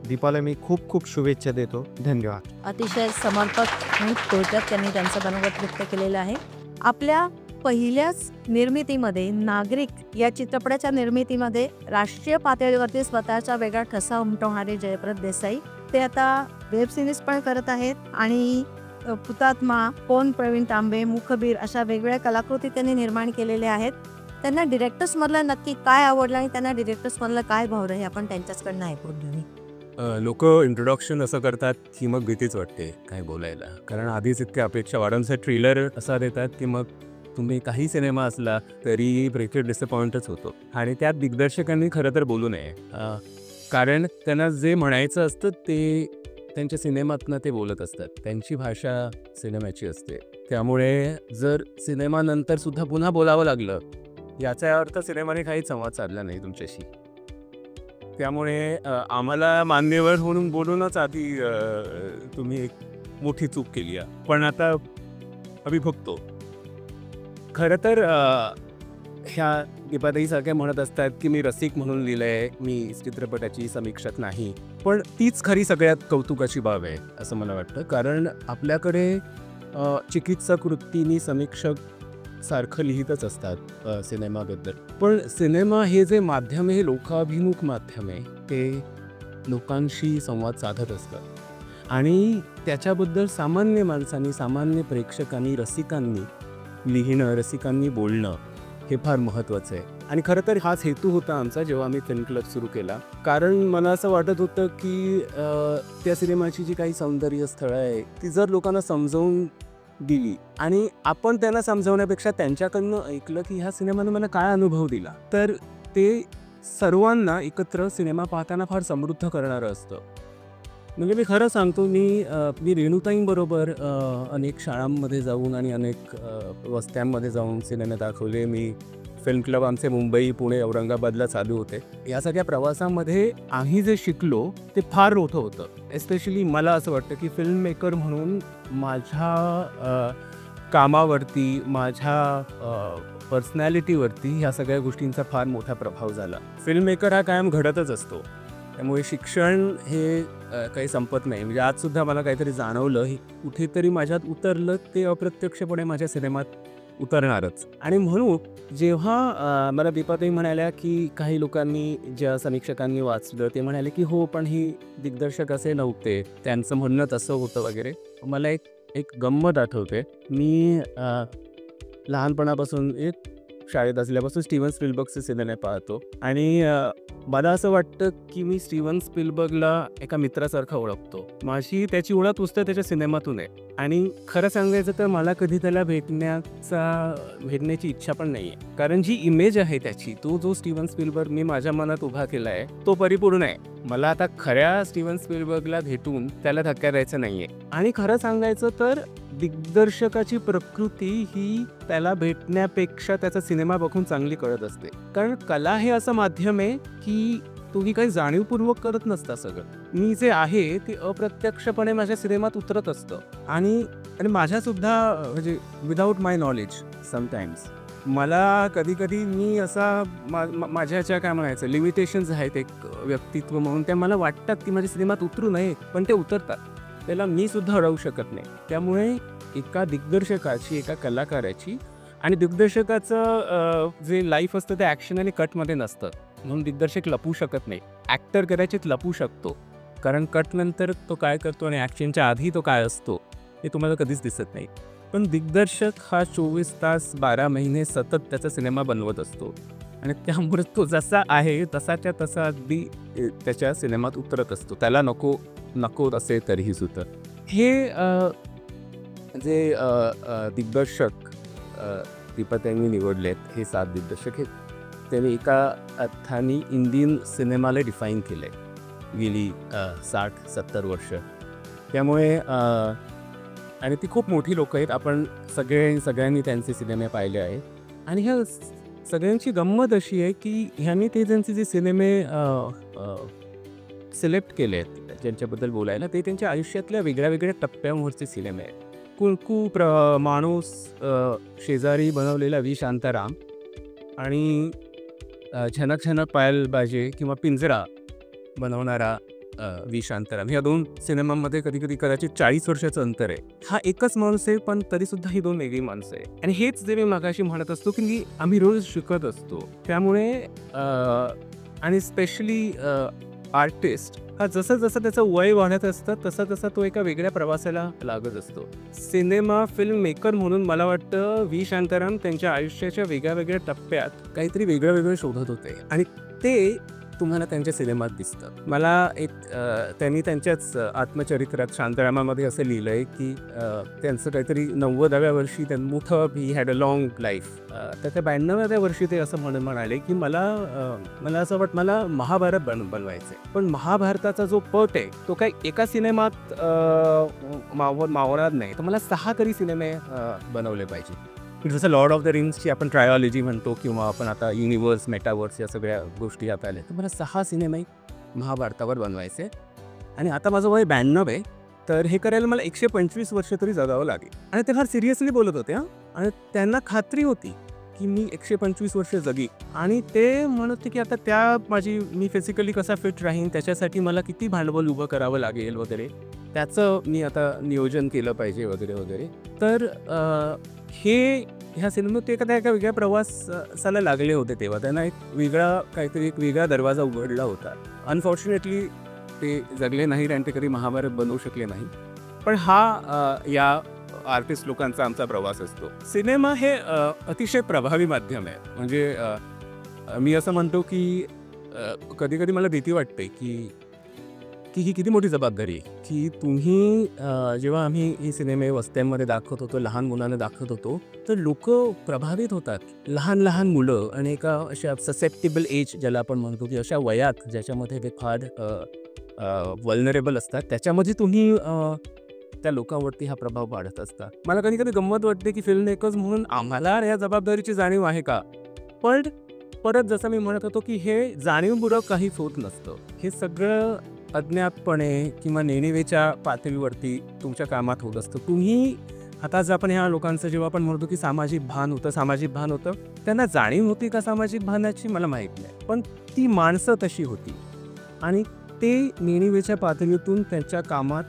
दीपाला मी खूप शुभेच्छा देतो. धन्यवाद. अतिशय समर्पक आणि थोडक्यात त्यांनी त्यांचं मनोगत व्यक्त केलेलं आहे. आपल्या पहिल्याच निर्मितीमध्ये नागरिक या चित्रपटाच्या निर्मितीमध्ये राष्ट्रीय पातळीवरती स्वतःचा वेगळा ठसा उमटवणारे जयप्रद देसाई ते आता वेब सिरीज पण करत आहेत आणि हुतात्मा, कोण प्रवीण तांबे, मुखबीर अशा वेगवेगळ्या कलाकृती त्यांनी निर्माण केलेल्या आहेत. त्यांना डिरेक्टर्समधलं नक्की काय आवडलं आणि त्यांना डिरेक्टर्समधलं काय भावलं हे आपण त्यांच्याचकडनं ऐकून घेऊ. लोक इंट्रोडक्शन असं करतात की मग भीतीच वाटते काय बोलायला, कारण आधीच इतक्या अपेक्षा वाढवून ट्रेलर असा देतात की मग तुम्ही काही सिनेमा असला तरी प्रेक्षक डिसअपॉइंटच होतो. आणि त्यात दिग्दर्शकांनी खरं तर बोलू नये, कारण त्यांना जे म्हणायचं असतं ते त्यांच्या सिनेमातनं ते बोलत असतात, त्यांची भाषा सिनेमाची असते. त्यामुळे जर सिनेमानंतर सुद्धा पुन्हा बोलावं लागलं याचा अर्थ सिनेमाने काही संवाद साधला नाही तुमच्याशी. त्यामुळे आम्हाला मान्यवर म्हणून बोलूनच आधी तुम्ही एक मोठी चूक केली आहे. पण आता आम्ही बघतो. खरं तर ह्या दीपाताईसारख्या म्हणत असतात की मी रसिक म्हणून लिहिलं आहे, मी चित्रपटाची समीक्षक नाही. पण तीच खरी सगळ्यात कौतुकाची बाब आहे असं मला वाटतं, कारण आपल्याकडे चिकित्सक वृत्तीने समीक्षक सारखं लिहितच असतात सिनेमाबद्दल. पण सिनेमा हे जे माध्यम आहे, हे लोकाभिमुख माध्यम आहे, ते लोकांशी संवाद साधत असतं आणि त्याच्याबद्दल सामान्य माणसांनी, सामान्य प्रेक्षकांनी, रसिकांनी लिहिणं, रसिकांनी बोलणं हे फार महत्त्वाचं आहे. आणि खरं तर हाच हेतू होता आमचा जेव्हा आम्ही फिल्म क्लब सुरू केला, कारण मला असं वाटत होतं की त्या सिनेमाची जी काही सौंदर्य स्थळं आहे ती जर लोकांना समजावून दिली आणि आपण त्यांना समजावण्यापेक्षा त्यांच्याकडनं ऐकलं की ह्या सिनेमानं मला काय अनुभव दिला, तर ते सर्वांना एकत्र सिनेमा पाहताना फार समृद्ध करणारं असतं. म्हणजे मी खरं सांगतो, मी रेणुताईंबरोबर अनेक शाळांमध्ये जाऊन आणि अनेक वस्त्यांमध्ये जाऊन सिनेमे दाखवले. मी फिल्म क्लब आमचे मुंबई, पुणे, औरंगाबादला चालू होते. या सगळ्या प्रवासामध्ये आम्ही जे शिकलो ते फार मोठं होतं. एस्पेशली मला असं वाटतं की फिल्म मेकर म्हणून माझ्या कामावरती, माझ्या पर्सनॅलिटीवरती ह्या सगळ्या गोष्टींचा फार मोठा प्रभाव झाला. फिल्म मेकर हा कायम घडतच असतो, त्यामुळे शिक्षण हे काही संपत नाही. म्हणजे आजसुद्धा मला काहीतरी जाणवलं, हे कुठेतरी माझ्यात उतरलं, ते अप्रत्यक्षपणे माझ्या सिनेमात उतरणारच. आणि म्हणून जेव्हा मला दीपाताई म्हणाल्या की काही लोकांनी, ज्या समीक्षकांनी वाचलं ते म्हणाले की हो पण ही दिग्दर्शक असे नव्हते, त्यांचं म्हणणं तसं होतं वगैरे, मला एक गंमत आठवते. मी लहानपणापासून शाळेत असल्यापासून स्टीव्हन स्पिलबर्गचे सिनेमे पाहतो आणि मला असं वाटतं की मी स्टीव्हन स्पिलबर्गला एका मित्रासारखा ओळखतो. माझी त्याची ओळख पुस्तक त्याच्या सिनेमातून आहे आणि खरं सांगायचं तर मला कधी त्याला भेटण्याची इच्छा पण नाही आहे, कारण जी इमेज आहे त्याची, तो जो स्टीव्हन स्पिलबर्ग मी माझ्या मनात उभा केला आहे तो परिपूर्ण आहे. मला आता खऱ्या स्टीव्हन स्पिलबर्गला भेटून त्याला धक्का द्यायचा नाही आहे. आणि खरं सांगायचं तर दिग्दर्शकाची प्रकृती ही त्याला भेटण्यापेक्षा त्याचा सिनेमा बघून चांगली कळत असते, कारण कला हे असं माध्यम आहे की तुम्ही काही जाणीवपूर्वक करत नसता. सगळं मी जे आहे ते अप्रत्यक्षपणे माझ्या सिनेमात उतरत असतं आणि माझ्यासुद्धा म्हणजे विदाऊट माय नॉलेज समटाईम्स मला कधी मी असा माझ्या ज्या काय म्हणायचं लिमिटेशन्स आहेत एक व्यक्तित्व म्हणून, त्या मला वाटतात की माझ्या सिनेमात उतरू नये, पण ते उतरतात. त्याला मी सुद्धा अडवू शकत नाही. त्यामुळे एका दिग्दर्शकाची, एका कलाकाराची, आणि दिग्दर्शकाचं जे लाईफ असतं ते ॲक्शन आणि कटमध्ये नसतं, म्हणून दिग्दर्शक लपवू शकत नाही. ॲक्टर कदाचित लपवू शकतो, कारण कटनंतर तो काय करतो आणि ॲक्शनच्या आधी तो काय असतो हे तुम्हाला कधीच दिसत नाही. पण दिग्दर्शक हा 24 तास 12 महिने सतत त्याचा सिनेमा बनवत असतो आणि त्यामुळे तो जसा आहे तसाच्या तसा अगदी त्याच्या सिनेमात उतरत असतो. त्याला नको नको असे तरीही सुद्धा हे जे दिग्दर्शक दीपक यांनी निवडलेत हे 7 दिग्दर्शक हे त्यांनी एका अर्थाने इंडियन सिनेमाला डिफाईन केलं आहे गेली 60-70 वर्ष. त्यामुळे आणि ती खूप मोठी लोक आहेत. आपण सगळ्यांनी त्यांचे सिनेमे पाहिले आहेत आणि ह्या सगळ्यांची गंमत अशी आहे की ह्यांनी ते त्यांचे जे सिनेमे सिलेक्ट केले आहेत ज्यांच्याबद्दल बोलायला ते त्यांच्या आयुष्यातल्या वेगळ्या वेगळ्या टप्प्यांवरचे सिनेमे आहेत. कुळकू माणूस, शेजारी बनवलेला व्ही शांताराम आणि झनक झनक पायल बाजे किंवा पिंजरा बनवणारा व्ही शांताराम. ह्या 2 सिनेमांमध्ये कधी कधी कदाचित 40 वर्षाचं अंतर आहे. हा एकच माणूस आहे पण तरीसुद्धा ही 2 वेगळी माणसं आहे. आणि हेच जे मी मागाशी म्हणत असतो की आम्ही रोज शिकत असतो. त्यामुळे आणि स्पेशली आर्टिस्ट हा जसं जसं त्याचं वय वाढत असतं तसं तसा तो एका वेगळ्या प्रवासाला लागत असतो. सिनेमा फिल्म मेकर म्हणून मला वाटतं व्ही शांताराम त्यांच्या आयुष्याच्या वेगळ्या वेगळ्या टप्प्यात काहीतरी वेगळं वेगळं शोधत होते आणि ते तुम्हाला त्यांच्या सिनेमात दिसतं. मला एक त्यांनी त्यांच्याच आत्मचरित्रात शांतारामामध्ये असं लिहिलं आहे की त्यांचं काहीतरी 90व्या वर्षी त्यांनी मोठं he had a long life. तर त्या 92व्या वर्षी ते असं म्हणाले की मला असं वाटतं मला महाभारत बनवायचं आहे पण महाभारताचा जो पट आहे तो काही एका सिनेमात मावणार नाही तर मला 6 तरी सिनेमे बनवले पाहिजे. जसं लॉर्ड ऑफ द रिंग्सची आपण ट्रायोलॉजी म्हणतो किंवा आपण आता युनिवर्स मेटावर्स या सगळ्या गोष्टी आता आल्या तर मला 6 सिनेमे महाभारतावर बनवायचे आणि आता माझं वय 92 आहे तर हे करायला मला 125 वर्ष तरी जगावं लागेल. आणि ते फार सिरियसली बोलत होते आणि त्यांना खात्री होती की मी 125 वर्ष जगी आणि ते म्हणत होते की आता मी फिजिकली कसा फिट राहीन त्याच्यासाठी मला किती भांडवल उभं करावं लागेल वगैरे त्याचं मी आता नियोजन केलं पाहिजे वगैरे वगैरे. तर ह्या सिनेमात ते एका वेगळ्या प्रवासाला लागले होते तेव्हा त्यांना एक वेगळा दरवाजा उघडला होता. अनफॉर्च्युनेटली ते जगले नाहीत आणि ते कधी महाभारत बनवू शकले नाही. पण हा या आर्टिस्ट लोकांचा आमचा प्रवास असतो. सिनेमा हे अतिशय प्रभावी माध्यम आहे. म्हणजे मी असं म्हणतो की कधी कधी मला भीती वाटते की ही किती मोठी जबाबदारी आहे की तुम्ही जेव्हा आम्ही ही सिनेमे वस्त्यांमध्ये दाखवत होतो लहान मुलांना दाखवत होतो तर लोक प्रभावित होतात. लहान लहान मुलं आणि एका अशा ससेप्टेबल एज ज्याला आपण म्हणतो की अशा वयात ज्याच्यामध्ये ते फार वल्नरेबल असतात त्याच्यामध्ये तुम्ही त्या लोकांवरती हा प्रभाव पाडत असतात. मला कधी कधी गंमत वाटते की फिल्म मेकर्स म्हणून आम्हाला या जबाबदारीची जाणीव आहे का. पण परत जसं मी म्हणत होतो की हे जाणीवपूर्वक काहीच होत नसतं. हे सगळं अज्ञातपणे किंवा नेणिवेच्या पातळीवरती तुमच्या कामात होत असतं. तुम्ही आता जर आपण ह्या लोकांचं जेव्हा आपण म्हणतो की सामाजिक भान होतं त्यांना जाणीव होती का सामाजिक भानाची मला माहीत नाही पण ती माणसं तशी होती आणि ते नेणिवेच्या पातळीतून त्यांच्या कामात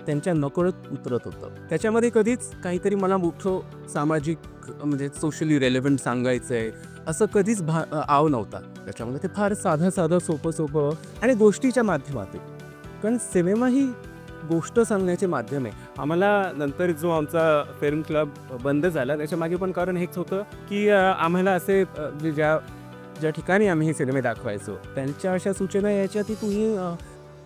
त्यांच्या नकळत उतरत होतं. त्याच्यामध्ये कधीच काहीतरी मला मोठं सामाजिक म्हणजे सोशली रेलेव्हंट सांगायचं आहे असं कधीच आव नव्हता. त्याच्यामध्ये ते फार साधं सोपं आणि गोष्टीच्या माध्यमातून. कारण सिनेमा ही गोष्ट सांगण्याचे माध्यम आहे. आम्हाला नंतर जो आमचा फिल्म क्लब बंद झाला त्याच्या मागे पण कारण हेच होतं की आम्हाला असे ज्या ठिकाणी आम्ही हे सिनेमे दाखवायचो त्यांच्या अशा सूचना यायच्या की तुम्ही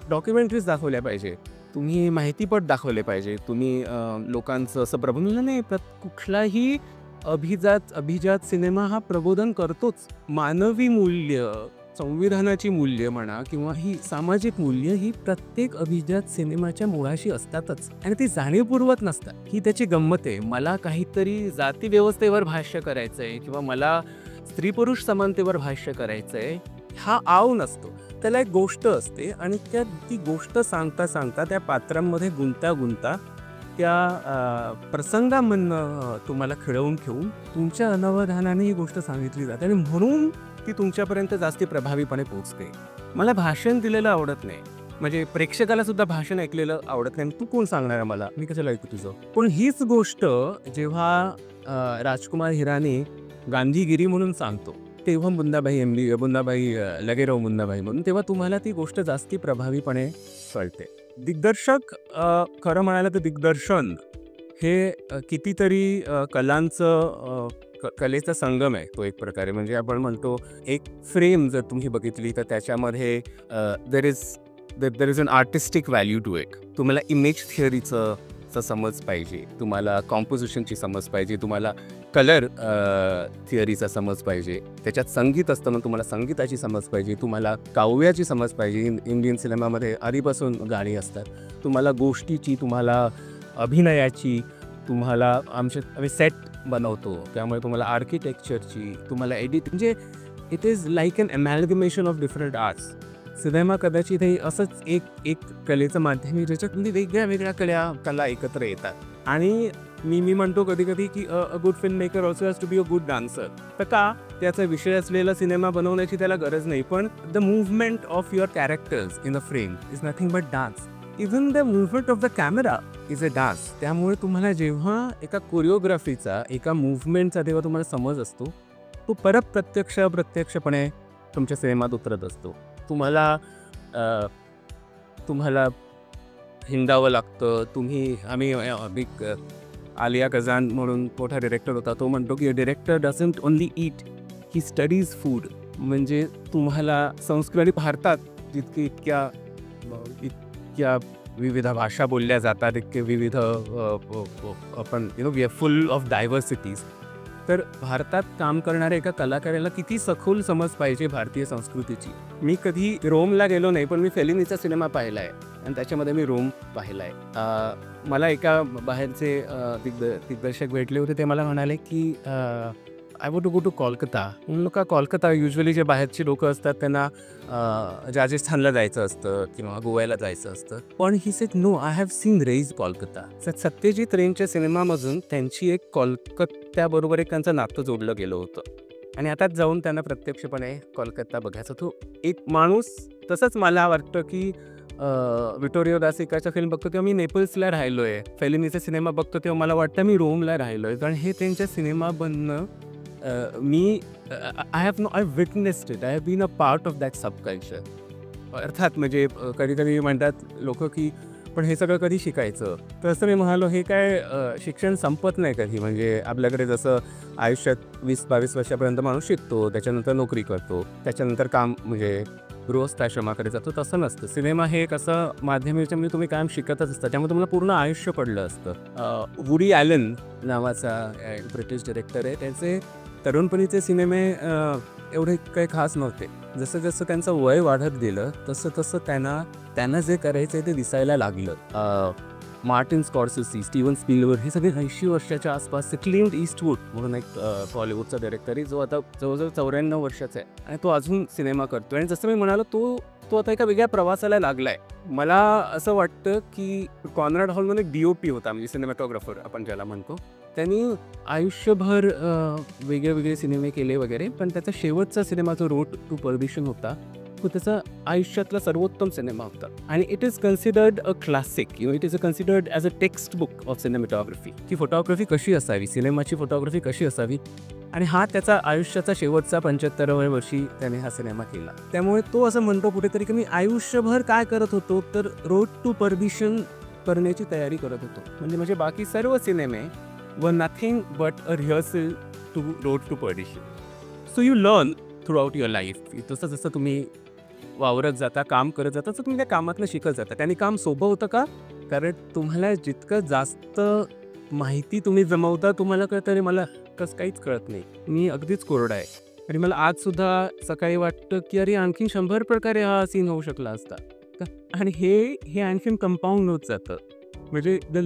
डॉक्युमेंटरीज दाखवल्या पाहिजे, तुम्ही माहितीपट दाखवले पाहिजे, तुम्ही लोकांचं असं प्रबोधन नाही. कुठलाही अभिजात सिनेमा हा प्रबोधन करतोच. मानवी मूल्य, संविधानाची मूल्य म्हणा किंवा ही सामाजिक मूल्य ही प्रत्येक अभिजात सिनेमाच्या मुळाशी असतातच आणि ती जाणीवपूर्वक नसतात. ही त्याची गंमत आहे. मला काहीतरी जाती व्यवस्थेवर भाष्य करायचं आहे किंवा मला स्त्री पुरुष समानतेवर भाष्य करायचं आहे हा आव नसतो. त्याला एक गोष्ट असते आणि ती गोष्ट सांगता त्या पात्रांमध्ये गुंता त्या प्रसंगामधनं तुम्हाला खिळवून ठेवून तुमच्या अनावधानाने ही गोष्ट सांगितली जाते आणि म्हणून ती तुमच्यापर्यंत जास्ती प्रभावीपणे पोहोचते. मला भाषण दिलेलं आवडत नाही, म्हणजे प्रेक्षकाला सुद्धा भाषण ऐकलेलं आवडत नाही. तू कोण सांगणार आहे मला, मी कशाला ऐकू तुझं. पण हीच गोष्ट जेव्हा राजकुमार हिरानी गांधीगिरी म्हणून सांगतो तेव्हा बुंदाबाई लगेराव बुंदाबाई म्हणून तेव्हा तुम्हाला ती गोष्ट जास्ती प्रभावीपणे कळते. दिग्दर्शक खरं म्हणायला तर दिग्दर्शन हे कितीतरी कलांचं कलेचा संगम आहे तो एक प्रकारे. म्हणजे आपण म्हणतो एक फ्रेम जर तुम्ही बघितली तर त्याच्यामध्ये there is there is an artistic value to it. तुम्हाला इमेज थिअरीचं समज पाहिजे, तुम्हाला कॉम्पोजिशनची समज पाहिजे, तुम्हाला कलर थिअरीचा समज पाहिजे, त्याच्यात संगीत असताना तुम्हाला संगीताची समज पाहिजे, तुम्हाला काव्याची समज पाहिजे. इंडियन सिनेमामध्ये आधीपासून गाणी असतात. तुम्हाला गोष्टीची, तुम्हाला अभिनयाची, तुम्हाला आम्ही सेट बनवतो त्यामुळे तुम्हाला आर्किटेक्चरची, तुम्हाला म्हणजे it is like an amalgamation of different arts. Cinema कदाचित हे असंच एक कलेचं माध्यम आहे ज्याच्यात वेगळ्या वेगळ्या कला एकत्र येतात. आणि मी म्हणतो कधी कधी की a good film maker also has to be a good dancer. तर का त्याचा विषय असलेला सिनेमा बनवण्याची त्याला गरज नाही, पण the movement of your characters in a frame is nothing but dance. Even the movement of the camera is a dance. त्यामुळे तुम्हाला जेव्हा एका कोरिओग्राफीचा, एका मुव्हमेंटचा जेव्हा तुम्हाला समज असतो, तो परत अप्रत्यक्षपणे तुमच्या सिनेमात उतरत असतो. तुम्हाला हिंडावं लागतं. आम्ही आलिया कजान म्हणून मोठा डिरेक्टर होता, तो म्हणतो की director doesn't only eat, he studies food. म्हणजे तुम्हाला संस्कृती भारतात जितकी इतक्या विविध भाषा बोलल्या जातात, इतके विविध आपण we R full of diversities. तर भारतात काम करणाऱ्या एका कलाकाराला किती सखोल समज पाहिजे भारतीय संस्कृतीची. मी कधी रोमला गेलो नाही, पण मी फेलिनीचा सिनेमा पाहिला आहे आणि त्याच्यामध्ये मी रोम पाहिला आहे. मला एका बाहेरचे दिग्दर्शक भेटले होते. ते मला म्हणाले की I want to go to Kolkata. म्हणून का कोलकाता, युजली जे बाहेरची लोकं असतात त्यांना राजस्थानला जायचं असतं किंवा गोव्याला जायचं असतं. पण he said no, I have seen Ray's Kolkata. Satyajit रेंच्या सिनेमामधून त्यांची एक कोलकात्याबरोबर एक त्यांचं नातं जोडलं गेलं होतं आणि आता जाऊन त्यांना प्रत्यक्षपणे कोलकाता बघायचा. तो एक माणूस. तसंच मला वाटतं की विटोरियो दा सिकाच्या फिल्म बघतो तेव्हा मी नेपल्सला राहिलो आहे, फेलिनीचा सिनेमा बघतो तेव्हा मला वाटतं मी रोमला राहिलो आहे. कारण हे त्यांच्या सिनेमा बनणं I have witnessed it. I have been a part of that subculture. अर्थात म्हणजे कधी कधी म्हणतात लोक की पण हे सगळं कधी शिकायचं. तर असं मी म्हणालो, हे काय शिक्षण संपत नाही कधी. म्हणजे आपल्याकडे जसं आयुष्यात 20-22 वर्षापर्यंत माणूस शिकतो, त्याच्यानंतर नोकरी करतो, त्याच्यानंतर काम म्हणजे गृहस्थाश्रमाकडे जातो, तसं नसतं. सिनेमा हे एक असं माध्यम याच्यामध्ये तुम्ही कायम शिकतच असता, त्यामुळे तुम्हाला पूर्ण आयुष्य पडलं असतं. वुडी ॲलन नावाचा ब्रिटिश डिरेक्टर आहे. त्याचे तरुणपणीचे सिनेमे एवढे काही खास नव्हते. जसं जसं त्यांचं वय वाढत गेलं तसं तसं त्यांना जे करायचं आहे ते दिसायला लागलं. मार्टिन स्कॉर्सेसी, स्टीवन स्पीलबर्ग हे सगळे 80 वर्षाच्या आसपास. क्लिंट ईस्टवूड म्हणून एक बॉलिवूडचा डिरेक्टर आहे जो आता जवळजवळ 94 वर्षाचा आहे आणि तो अजून सिनेमा करतो. आणि जसं मी म्हणालो, तो आता एका वेगळ्या प्रवासाला लागला आहे. मला असं वाटतं की कॉनराड हॉलमध्ये DOP होता, म्हणजे सिनेमॅटोग्राफर आपण ज्याला म्हणतो. त्यांनी आयुष्यभर वेगळे सिनेमे केले वगैरे, पण त्याचा शेवटचा सिनेमा जो रोड टू परडिशन होता तो त्याचा आयुष्यातला सर्वोत्तम सिनेमा होता. आणि it is considered a classic. It is considered as a text book of cinematography, की फोटोग्राफी कशी असावी, सिनेमाची फोटोग्राफी कशी असावी. आणि हा त्याचा आयुष्याचा शेवटचा 75व्या वर्षी त्याने हा सिनेमा केला. त्यामुळे तो असं म्हणतो कुठेतरी की मी आयुष्यभर काय करत होतो, तर रोड टू परडिशन करण्याची तयारी करत होतो. म्हणजे माझे बाकी सर्व सिनेमे वर nothing but a rehearsal to road to perdition. So you learn throughout your life. तसं जसं तुम्ही वावरत जाता, काम करत जाता, तर तुम्ही त्या कामातनं शिकत जाता. त्याने काम सोपं होतं का? कारण तुम्हाला जितकं जास्त माहिती तुम्ही जमवता, तुम्हाला कळतं अरे मला कसं काहीच कळत नाही, मी अगदीच कोरडा आहे. आणि मला आजसुद्धा सकाळी वाटतं की अरे आणखी 100 प्रकारे हा सीन होऊ शकला असता. आणि हे आणखीन कंपाऊंड होत जातं. म्हणजे the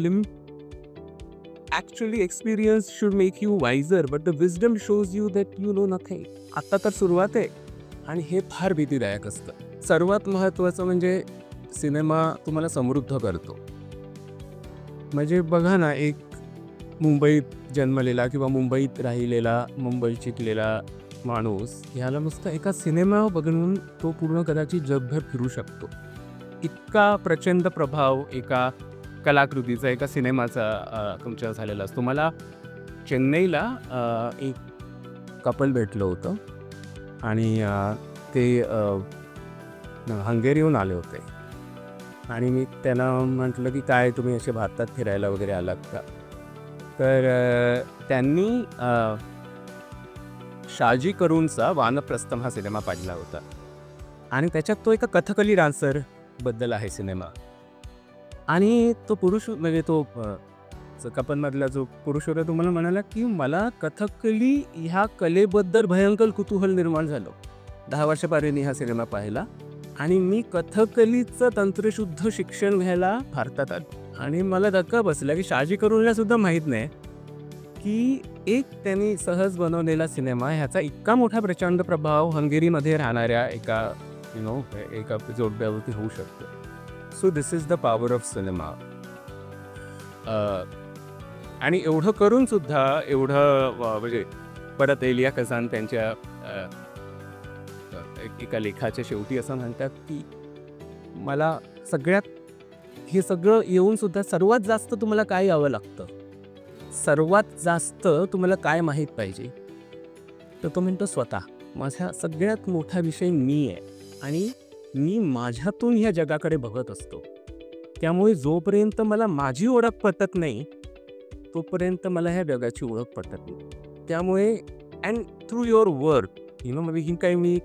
actually experience should make you wiser, but the wisdom shows you that you know nothing. आत्ता तर सुरुवात आहे आणि हे फार भीतीदायक असतं. सर्वात महत्त्वाचं म्हणजे सिनेमा तुम्हाला समृद्ध करतो. म्हणजे बघा ना, एक मुंबईत जन्मलेला किंवा मुंबईत राहिलेला, मुंबईत शिकलेला माणूस ह्याला नुसतं एका सिनेमा बघून तो पूर्ण कदाचित जगभर फिरू शकतो. इतका प्रचंड प्रभाव एका कलाकृतीचा, एका सिनेमाचा तुमच्यावर झालेला असतो. मला चेन्नईला एक कपल भेटलं होतं आणि ते हंगेरीहून आले होते. आणि मी त्यांना म्हटलं की काय तुम्ही असे भारतात फिरायला वगैरे आलात का? तर त्यांनी शाजी करूनचा वानप्रस्थम हा सिनेमा पाहिला होता आणि त्याच्यात तो एका कथकली डान्सर बद्दल आहे सिनेमा. आणि तो पुरुष म्हणजे तो चकापनमधला जो पुरुष होता, तुम्हाला म्हणाला की मला कथकली ह्या कलेबद्दल भयंकर कुतूहल निर्माण झालं. 10 वर्षापूर्वी हा सिनेमा पाहिला आणि मी कथकलीचं तंत्रशुद्ध शिक्षण घ्यायला भारतात आलो आणि मला धक्का बसला की शहाजी करूनला सुद्धा माहीत नाही की एक त्यांनी सहज बनवलेला सिनेमा ह्याचा इतका मोठा प्रचंड प्रभाव हंगेरीमध्ये राहणाऱ्या एका एका जोडप्यावरती होऊ शकतो. So this is the power of cinema. आणि एवढं करून सुद्धा म्हणजे परत एलिया कसान त्यांच्या एका लेखाच्या शेवटी असं म्हणतात की मला सगळ्यात हे सगळं येऊन सुद्धा सर्वात जास्त तुम्हाला काय यावं लागतं, सर्वात जास्त तुम्हाला काय माहीत पाहिजे, तर तो म्हणतो स्वतः. माझा सगळ्यात मोठा विषय मी आहे आणि मी माझ्यातून ह्या जगाकडे बघत असतो. त्यामुळे जोपर्यंत मला माझी ओळख पटत नाही तोपर्यंत मला ह्या जगाची ओळख पटत नाही. त्यामुळे अँड थ्रू युअर वर्क म्हणजे ही काही मी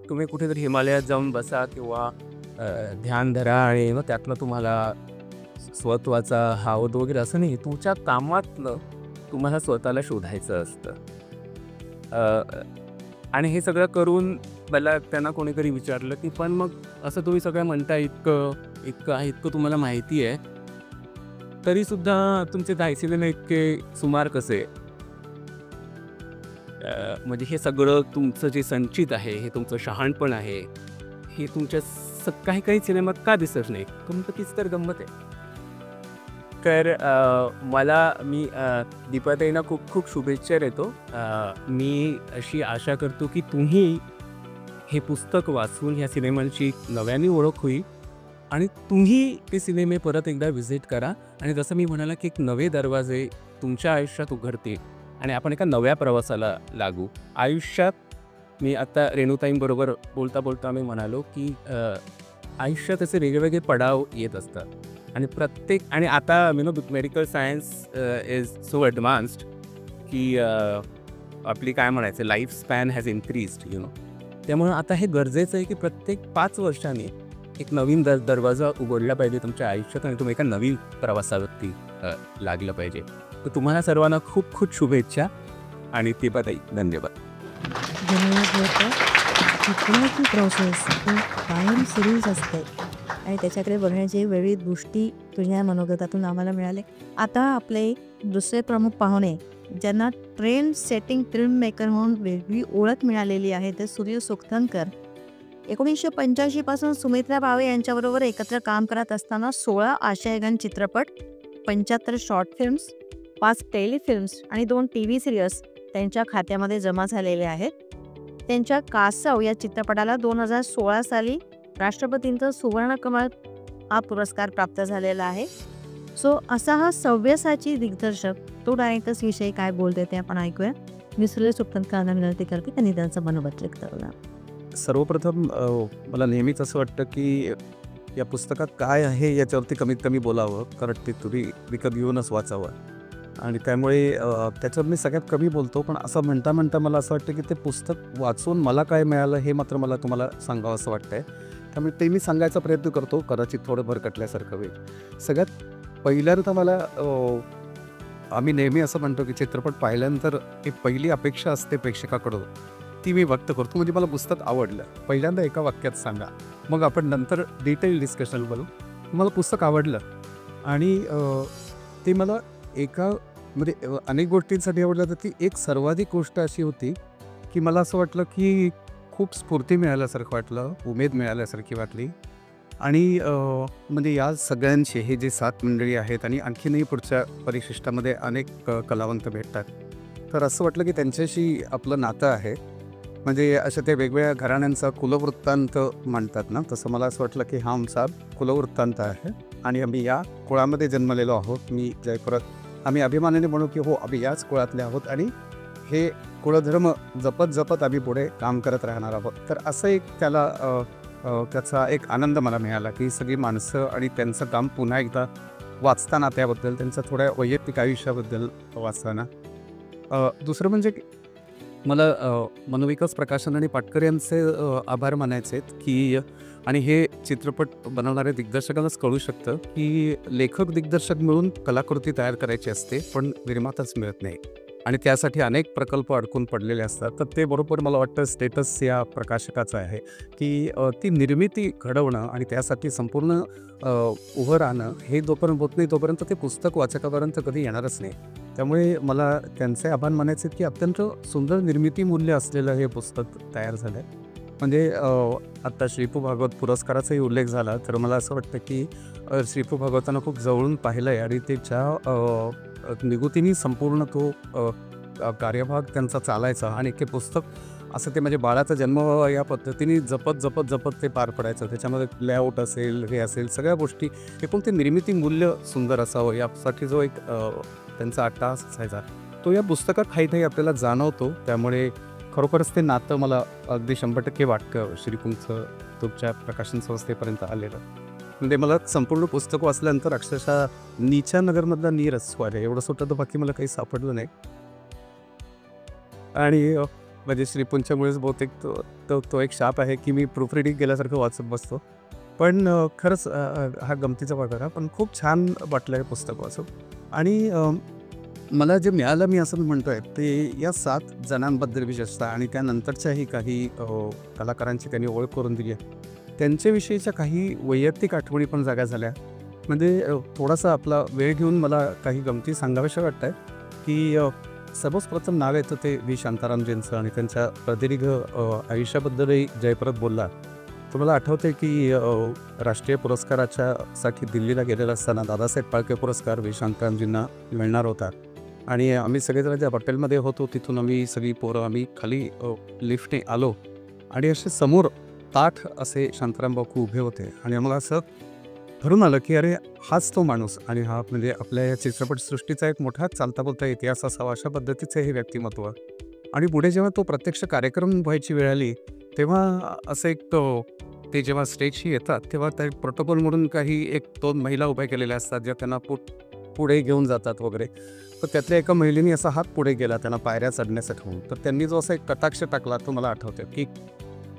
तुम्ही कुठेतरी हिमालयात जाऊन बसा किंवा ध्यान धरा आणि मग त्यातनं तुम्हाला स्वत्वाचा हावद वगैरे असं नाही. तुमच्या कामातनं तुम्हाला स्वतःला शोधायचं असतं. आणि हे सगळं करून मला त्यांना कोणीतरी विचारलं की पण मग असं तुम्ही सगळं म्हणता इतकं तुम्हाला माहिती आहे तरीसुद्धा तुमचे दायसिले इतके सुमार कसे, म्हणजे हे सगळं तुमचं जे संचित आहे, हे तुमचं शहाणपण आहे, हे तुमच्या काही सिनेमात का दिसत नाही, तुमचं तीच तर गंमत आहे. तर मी दीपाताईंना खूप खूप शुभेच्छा देतो. मी अशी आशा करतो की तुम्ही हे पुस्तक वाचून ह्या सिनेमांची नव्याने ओळख होईल आणि तुम्ही ते सिनेमे परत एकदा व्हिजिट करा आणि जसं मी म्हणाला की एक नवे दरवाजे तुमच्या आयुष्यात उघडतील आणि आपण एका नव्या प्रवासाला लागू. आयुष्यात मी आता रेणुताईंबरोबर बोलता मी म्हणालो की आयुष्यात असे वेगवेगळे पडाव येत असतात आणि आता medical science is so advanced की आपली काय म्हणायचं लाईफ स्पॅन हॅज इन्क्रीज्ड त्यामुळं आता हे गरजेचं आहे की प्रत्येक 5 वर्षांनी एक नवीन दरवाजा उघडला पाहिजे तुमच्या आयुष्यात आणि तुम्ही एका नवीन प्रवासावरती लागलं पाहिजे. तर तुम्हाला सर्वांना खूप खूप शुभेच्छा आणि दीपाताई धन्यवाद. शिकण्याची प्रोसेस ही कायम सुरूच असते आणि त्याच्याकडे बघण्याची वेगळी दृष्टी तुझ्या मनोगतातून आम्हाला मिळाले. आता आपले दुसरे प्रमुख पाहुणे ज्यांना ट्रेंड सेटिंग फिल्म मेकर म्हणून वेगळी ओळख मिळालेली आहे ते सूर्य सुखतनकर. 1985 पासून सुमित्रा भावे यांच्याबरोबर एकत्र काम करत असताना 16 आशयघन चित्रपट, 75 शॉर्ट फिल्म्स, 5 टेलिफिल्म्स आणि 2 TV सिरियल्स त्यांच्या खात्यामध्ये जमा झालेले आहेत. त्यांच्या कासव या चित्रपटाला 2016 साली राष्ट्रपतींचा सुवर्णकमळ हा पुरस्कार प्राप्त झालेला आहे. सो असा हा सव्यसाची दिग्दर्शक, तो डायरेक्टर्स विषयी काय बोलते ते आपण ऐकूया. मी सूर्य सुखतनकरांना विनंती करते त्यांनी त्यांचं मनोगत व्यक्त करूया. सर्वप्रथम मला नेहमीच असं वाटतं की या पुस्तकात काय आहे याच्यावरती कमीत कमी बोलावं, कारण ते तुम्ही विकत घेऊनच वाचावं आणि त्यामुळे त्याच्यावर मी सगळ्यात कमी बोलतो. पण असं म्हणता मला असं वाटतं की ते पुस्तक वाचून मला काय मिळालं हे मात्र मला तुम्हाला सांगावं असं वाटतं आहे. त्यामुळे ते मी सांगायचा प्रयत्न करतो, कदाचित थोडं भरकटल्यासारखं होईल. सगळ्यात पहिल्यांदा मला आम्ही नेहमी असं म्हणतो की चित्रपट पाहिल्यानंतर एक पहिली अपेक्षा असते प्रेक्षकाकडून, ती मी व्यक्त करतो. म्हणजे मला पुस्तक आवडलं, पहिल्यांदा एका वाक्यात सांगा, मग आपण नंतर डिटेल डिस्कशन करू. मला पुस्तक आवडलं आणि ते मला म्हणजे अनेक गोष्टींसाठी आवडलं. तर ती एक सर्वाधिक गोष्ट अशी होती की मला असं वाटलं की खूप स्फूर्ती मिळाल्यासारखं वाटलं, उमेद मिळाल्यासारखी वाटली. आणि म्हणजे या सगळ्यांचे हे जे 7 मंडळी आहेत आणि आणखीनही पुढच्या परिशिष्टामध्ये अनेक कलावंत भेटतात, तर असं वाटलं की त्यांच्याशी आपलं नातं आहे. म्हणजे अशा त्या वेगवेगळ्या घराण्यांचा कुलवृत्तांत म्हणतात ना, तसं मला असं वाटलं की हा आमचा कुलवृत्तांत आहे आणि आम्ही या कुळामध्ये जन्मलेलो आहोत. मी जयपुरात आम्ही अभिमानाने म्हणू की हो आम्ही याच कुळातले आहोत आणि हे कुळधर्म जपत आम्ही पुढे काम करत राहणार आहोत. तर असं एक त्याचा एक आनंद मला मिळाला की सगळी माणसं आणि त्यांचं काम पुन्हा एकदा वाचताना, त्याबद्दल त्यांच्या थोड्या वैयक्तिक आयुष्याबद्दल वाचताना. दुसरं म्हणजे मला मनोविकास प्रकाशन आणि पाटकर यांचे आभार मानायचे आहेत की आणि हे चित्रपट बनवणाऱ्या दिग्दर्शकांनाच कळू शकतं की लेखक दिग्दर्शक मिळून कलाकृती तयार करायची असते, पण निर्माताच मिळत नाही आणि त्यासाठी अनेक प्रकल्प अडकून पडलेले असतात. तर ते बरोबर मला वाटतं स्टेटस या प्रकाशकाचं आहे की ती निर्मिती घडवणं आणि त्यासाठी संपूर्ण उभं राहणं हे जोपर्यंत होत नाही तोपर्यंत ते पुस्तक वाचकापर्यंत कधी येणारच नाही. त्यामुळे मला त्यांचे आभार मानायचे की अत्यंत सुंदर निर्मिती मूल्य असलेलं हे पुस्तक तयार झालं आहे. म्हणजे आत्ता श्रीपू भागवत पुरस्काराचाही उल्लेख झाला, तर मला असं वाटतं की श्रीपू भागवतांना खूप जवळून पाहिलं आहे आणि त्याच्या निगुतीने संपूर्ण तो कार्यभाग त्यांचा चालायचा आणि ते पुस्तक असं ते म्हणजे बाळाचा जन्म या पद्धतीने जपत ते पार पडायचं. त्याच्यामध्ये लेआउट असेल, हे असेल, सगळ्या गोष्टी एकूण ते निर्मिती मूल्य सुंदर असावं यासाठी जो एक त्यांचा अट्टाहास असायचा तो या पुस्तकात काही आपल्याला जाणवतो. त्यामुळे खरोखरच ते नातं मला अगदी 100% वाटतं श्रीपूंचं तुमच्या प्रकाशन संस्थेपर्यंत आलेलं. म्हणजे मला संपूर्ण पुस्तक वाचल्यानंतर अक्षरशः नीच्या नगरमधला नीरस स्वार एवढं सुद्धा तर बाकी मला काही सापडलं नाही. आणि म्हणजे श्रीपूंच्यामुळेच बहुतेक तो एक शाप आहे की मी प्रूफ रिडिंग केल्यासारखं वाचत बसतो. पण खरंच हा गमतीचा प्रकार आहे, पण खूप छान वाटलं हे पुस्तक वाचून. आणि मला जे मिळालं मी असं म्हणतो आहे ते या 7 जणांबद्दल विशेषतः आणि त्यानंतरच्याही काही कलाकारांची त्यांनी ओळख करून दिली आहे. त्यांच्याविषयीच्या काही वैयक्तिक आठवणी पण जागा झाल्या. म्हणजे थोडासा आपला वेळ घेऊन मला काही गमती सांगाव्याशा वाटत आहे की सर्वप्रथम नाव येतं ते व्ही शांतारामजींचं आणि त्यांच्या प्रदीर्घ आयुष्याबद्दलही जयप्रत बोलला. तुम्हाला आठवते की राष्ट्रीय पुरस्काराच्यासाठी दिल्लीला गेलेला असताना दादासाहेब फाळके पुरस्कार व्ही शांतारामजींना मिळणार होता आणि आम्ही सगळेजण ज्या हॉटेलमध्ये होतो तिथून आम्ही सगळी पोरं आम्ही खाली लिफ्टने आलो आणि असे समोर ताठ असे शांताराम बापू उभे होते आणि आम्हाला असं ठरून आलं की अरे हाच तो माणूस आणि हा म्हणजे आपल्या या चित्रपटसृष्टीचा एक मोठा चालता बोलता इतिहास असावा अशा पद्धतीचं हे व्यक्तिमत्व. आणि पुढे जेव्हा तो प्रत्यक्ष कार्यक्रम व्हायची वेळ आली तेव्हा असं एक ते जेव्हा स्टेजशी येतात तेव्हा त्या प्रोटोकॉल म्हणून काही 1-2 महिला उभ्या केलेल्या असतात ज्या त्यांना पुढे घेऊन जातात वगैरे. तर त्यातल्या एका महिलेने असा हात पुढे गेला त्यांना पायऱ्या चढण्यासाठी म्हणून. तर त्यांनी जो असा एक कटाक्ष टाकला तो मला आठवतो की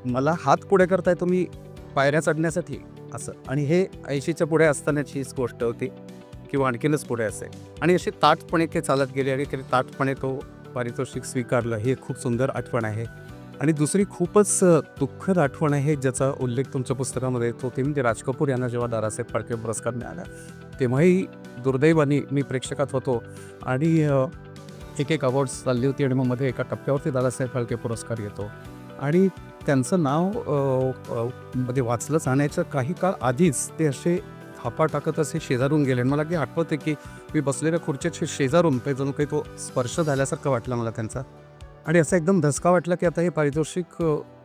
मला हात पुढे करताय तुम्ही पायऱ्या चढण्यासाठी असं. आणि हे 80च्या पुढे असतानाचीच गोष्ट होती किंवा आणखीनच पुढे असेल. आणि असे ताठपणे ते चालत गेले आणि ते ताठपणे तो पारितोषिक स्वीकारलं. हे खूप सुंदर आठवण आहे. आणि दुसरी खूपच दुःखद आठवण आहे ज्याचा उल्लेख तुमच्या पुस्तकामध्ये येतो ते म्हणजे राज कपूर यांना जेव्हा दादासाहेब फाळके पुरस्कार मिळाला तेव्हाही दुर्दैवाने मी प्रेक्षकात होतो आणि एक अवॉर्ड्स चालली होती आणि मग मध्ये एका टप्प्यावरती दादासाहेब फाळके पुरस्कार येतो आणि त्यांचं नाव मध्ये वाचलं जाण्याच्या काही काळ आधीच ते असे थापा टाकत असे शेजारून गेले. मला की आठवते की मी बसलेल्या खुर्चीच्या शेजारून ते जणू काही तो स्पर्श झाल्यासारखं वाटला मला त्यांचा. आणि असा एकदम धसका वाटला की आता हे पारितोषिक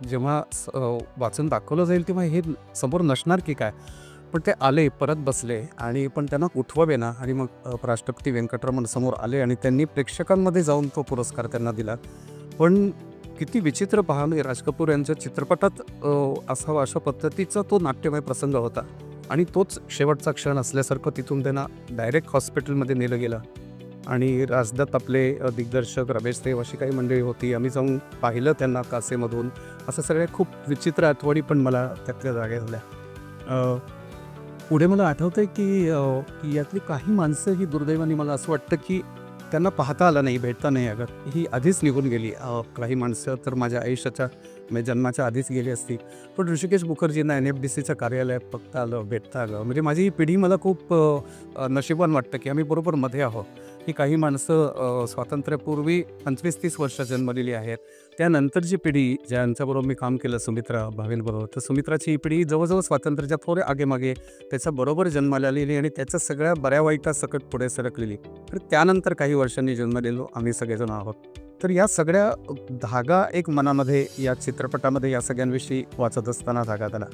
जेव्हा वाचून दाखवलं जाईल तेव्हा हे समोर नसणार की काय. पण ते आले, परत बसले आणि पण त्यांना उठवावे ना आणि मग राष्ट्रपती व्यंकटरमण समोर आले आणि त्यांनी प्रेक्षकांमध्ये जाऊन तो पुरस्कार त्यांना दिला. पण किती विचित्र पाहिलं राज कपूर यांच्या चित्रपटात असावा अशा पद्धतीचा तो नाट्यमय प्रसंग होता आणि तोच शेवटचा क्षण असल्यासारखं तिथून त्यांना डायरेक्ट हॉस्पिटलमध्ये नेलं गेलं. आणि राजदत्त आपले दिग्दर्शक रमेश देव अशी काही मंडळी होती. आम्ही जाऊन पाहिलं त्यांना कासेमधून. असं सगळे खूप विचित्र आठवणी पण मला त्यातल्या जागे झाल्या. पुढे मला आठवतं आहे की यातली काही माणसं ही दुर्दैवाने मला असं वाटतं की त्यांना पाहता आलं नाही, भेटता नाही अगं ही आधीच निघून गेली. काही माणसं तर माझ्या आयुष्याच्या जन्माच्या आधीच गेली असती. पण ऋषिकेश मुखर्जींना NFDCचं कार्यालयात बघता आलं, भेटता आलं. म्हणजे माझी ही पिढी मला खूप नशिबान वाटतं की आम्ही बरोबर मध्ये आहोत. ही काही माणसं स्वातंत्र्यापूर्वी 25-30 वर्ष जन्मलेली आहेत. त्यानंतरची पिढी ज्यांच्याबरोबर मी काम केलं सुमित्रा भावेंबरोबर, तर सुमित्राची ही पिढी जवळजवळ स्वातंत्र्याच्या थोडे आगेमागे त्याच्याबरोबर जन्माला आलेली आणि त्याच्या सगळ्या बऱ्या वाईटा सकट पुढे सरकलेली. तर त्यानंतर काही वर्षांनी जन्मलेलो आम्ही सगळेजण आहोत. तर या सगळ्या धागा एक मनामध्ये या चित्रपटामध्ये या सगळ्यांविषयी वाचत असताना धागा झाला.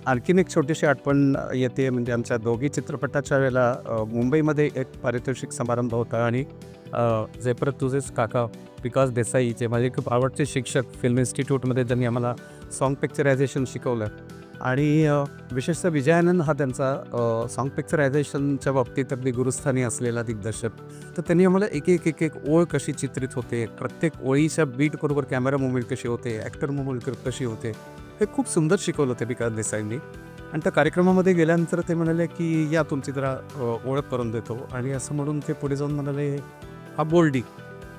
आणखीन एक छोटीशी आठवण येते म्हणजे आमच्या दोघी चित्रपटाच्या वेळेला मुंबईमध्ये एक पारितोषिक समारंभ होता आणि जयप्रत तुझेच काका विकास देसाई जे माझे खूप आवडते शिक्षक फिल्म इन्स्टिट्यूटमध्ये त्यांनी आम्हाला सॉन्ग पिक्चरायझेशन शिकवलं. आणि विशेषतः विजयानंद हा त्यांचा सॉन्ग पिक्चरायझेशनच्या बाबतीत अगदी गुरुस्थानी असलेला दिग्दर्शक. तर त्यांनी आम्हाला एक ओळ कशी चित्रित होते, प्रत्येक ओळीच्या बीटबरोबर कॅमेरा मुवमेंट कशी होते, ॲक्टर मुवमेंट कशी होते, हे खूप सुंदर शिकवलं होते विकास देसाईंनी. आणि त्या कार्यक्रमामध्ये गेल्यानंतर ते म्हणाले की या तुमची जरा ओळख करून देतो. आणि असं म्हणून ते पुढे जाऊन म्हणाले हा गोल्डी.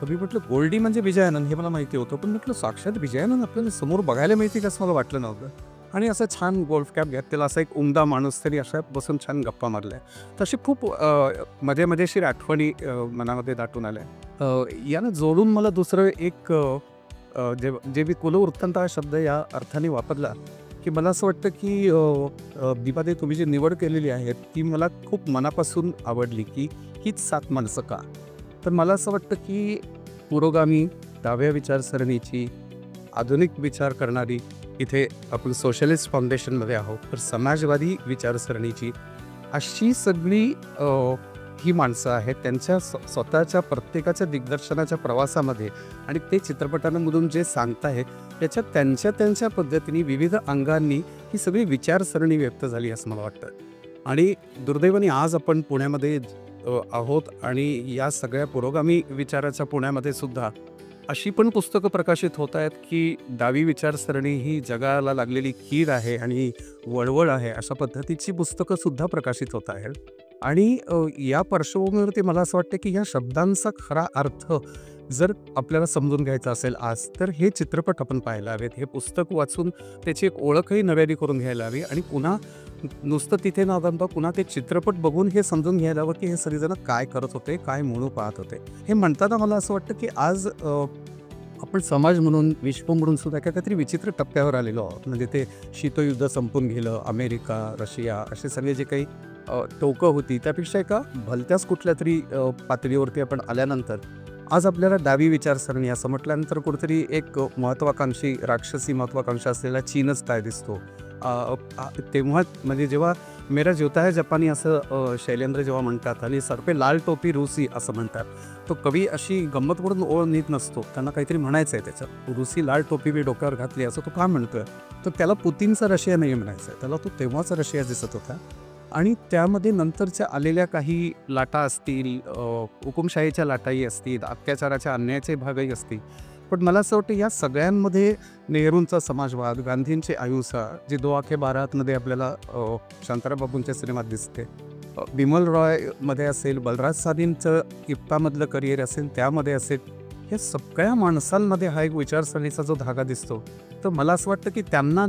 तर मी म्हटलं गोल्डी म्हणजे विजयानंद हे मला माहिती होतं, पण म्हटलं साक्षात विजयानंद आपल्याला समोर बघायला मिळते का असं मला वाटलं नव्हतं. आणि असं छान गोल्फ कॅप घेतलेला असा एक उमदा माणूस तरी अशा बसून छान गप्पा मारल्या. तशी खूप मजेशीर आठवणी मनामध्ये दाटून आल्या. यानं जोडून मला दुसरं एक जे मी कुलवृत्तांत हा शब्द या अर्थाने वापरला की मला असं वाटतं की दीपाताई तुम्ही जी निवड केलेली आहे ती मला खूप मनापासून आवडली की हीच 7 माणसं का. तर मला असं वाटतं की पुरोगामी डाव्या विचारसरणीची आधुनिक विचार करणारी, इथे आपण सोशलिस्ट फाउंडेशनमध्ये आहोत, तर समाजवादी विचारसरणीची अशी सगळी ही माणसं आहेत त्यांच्या स्वतःच्या प्रत्येकाच्या दिग्दर्शनाच्या प्रवासामध्ये आणि ते चित्रपटांमधून जे सांगताहेत त्याच्यात त्यांच्या पद्धतीने विविध अंगांनी ही सगळी विचारसरणी व्यक्त झाली असं मला वाटतं. आणि दुर्दैवाने आज आपण पुण्यामध्ये आहोत आणि या सगळ्या पुरोगामी विचाराच्या पुण्यामध्ये सुद्धा अशी पण पुस्तकं प्रकाशित होत आहेत की डावी विचारसरणी ही जगाला लागलेली कीड आहे आणि वळवळ आहे अशा पद्धतीची पुस्तकंसुद्धा प्रकाशित होत आहेत. आणि या पार्श्वभूमीवरती मला असं वाटतं की ह्या शब्दांचा खरा अर्थ जर आपल्याला समजून घ्यायचा असेल आज, तर हे चित्रपट आपण पाहायला हवेत, हे पुस्तक वाचून त्याची एक ओळखही नव्याने करून घ्यायला हवी आणि पुन्हा नुसतं तिथे न थांबता पुन्हा ते चित्रपट बघून हे समजून घ्यायला हवं की हे सगळेजण काय करत होते, काय म्हणून पाहत होते. हे म्हणताना मला असं वाटतं की आज आपण समाज म्हणून, विश्व म्हणून सुद्धा काहीतरी विचित्र टप्प्यावर आलेलो आहोत. म्हणजे ते शीतयुद्ध संपून गेलं, अमेरिका, रशिया असे सगळे जे काही टोकं होती त्यापेक्षा एका भलत्याच कुठल्या तरी पातळीवरती आपण आल्यानंतर आज आपल्याला डावी विचारसरणी असं म्हटल्यानंतर कुठेतरी एक महत्त्वाकांक्षी, राक्षसी महत्त्वाकांक्षा असलेला चीनच काय दिसतो. तेव्हा म्हणजे जेव्हा मेरा जोता है जपानी असं शैलेंद्र जेव्हा म्हणतात आणि सरपे लाल टोपी रूसी असं म्हणतात, तो कवी अशी गंमत करून ओळ नीट नसतो, त्यांना काहीतरी म्हणायचं आहे त्याच्यात. रूसी लाल टोपी मी डोक्यावर घातली असं तो का म्हणतोय, तर त्याला पुतीनचा रशिया नाही म्हणायचं आहे, त्याला तो तेव्हाचा रशिया दिसत होता. आणि त्यामध्ये नंतरच्या आलेल्या काही लाटा असतील, हुकुमशाहीच्या लाटाही असतील, अत्याचाराच्या अन्यायाचे भागही असतील, पण मला असं वाटतं या सगळ्यांमध्ये नेहरूंचा समाजवाद, गांधींची अहिंसा जी 2 आखे बारातमध्ये आपल्याला शांताराम बापूंच्या सिनेमात दिसते, बिमल रॉयमध्ये असेल, बलराज सानींचं इप्पामधलं करिअर असेल त्यामध्ये असेल, या सगळ्या माणसांमध्ये हा एक विचारसरणीचा जो धागा दिसतो. तर मला असं वाटतं की त्यांना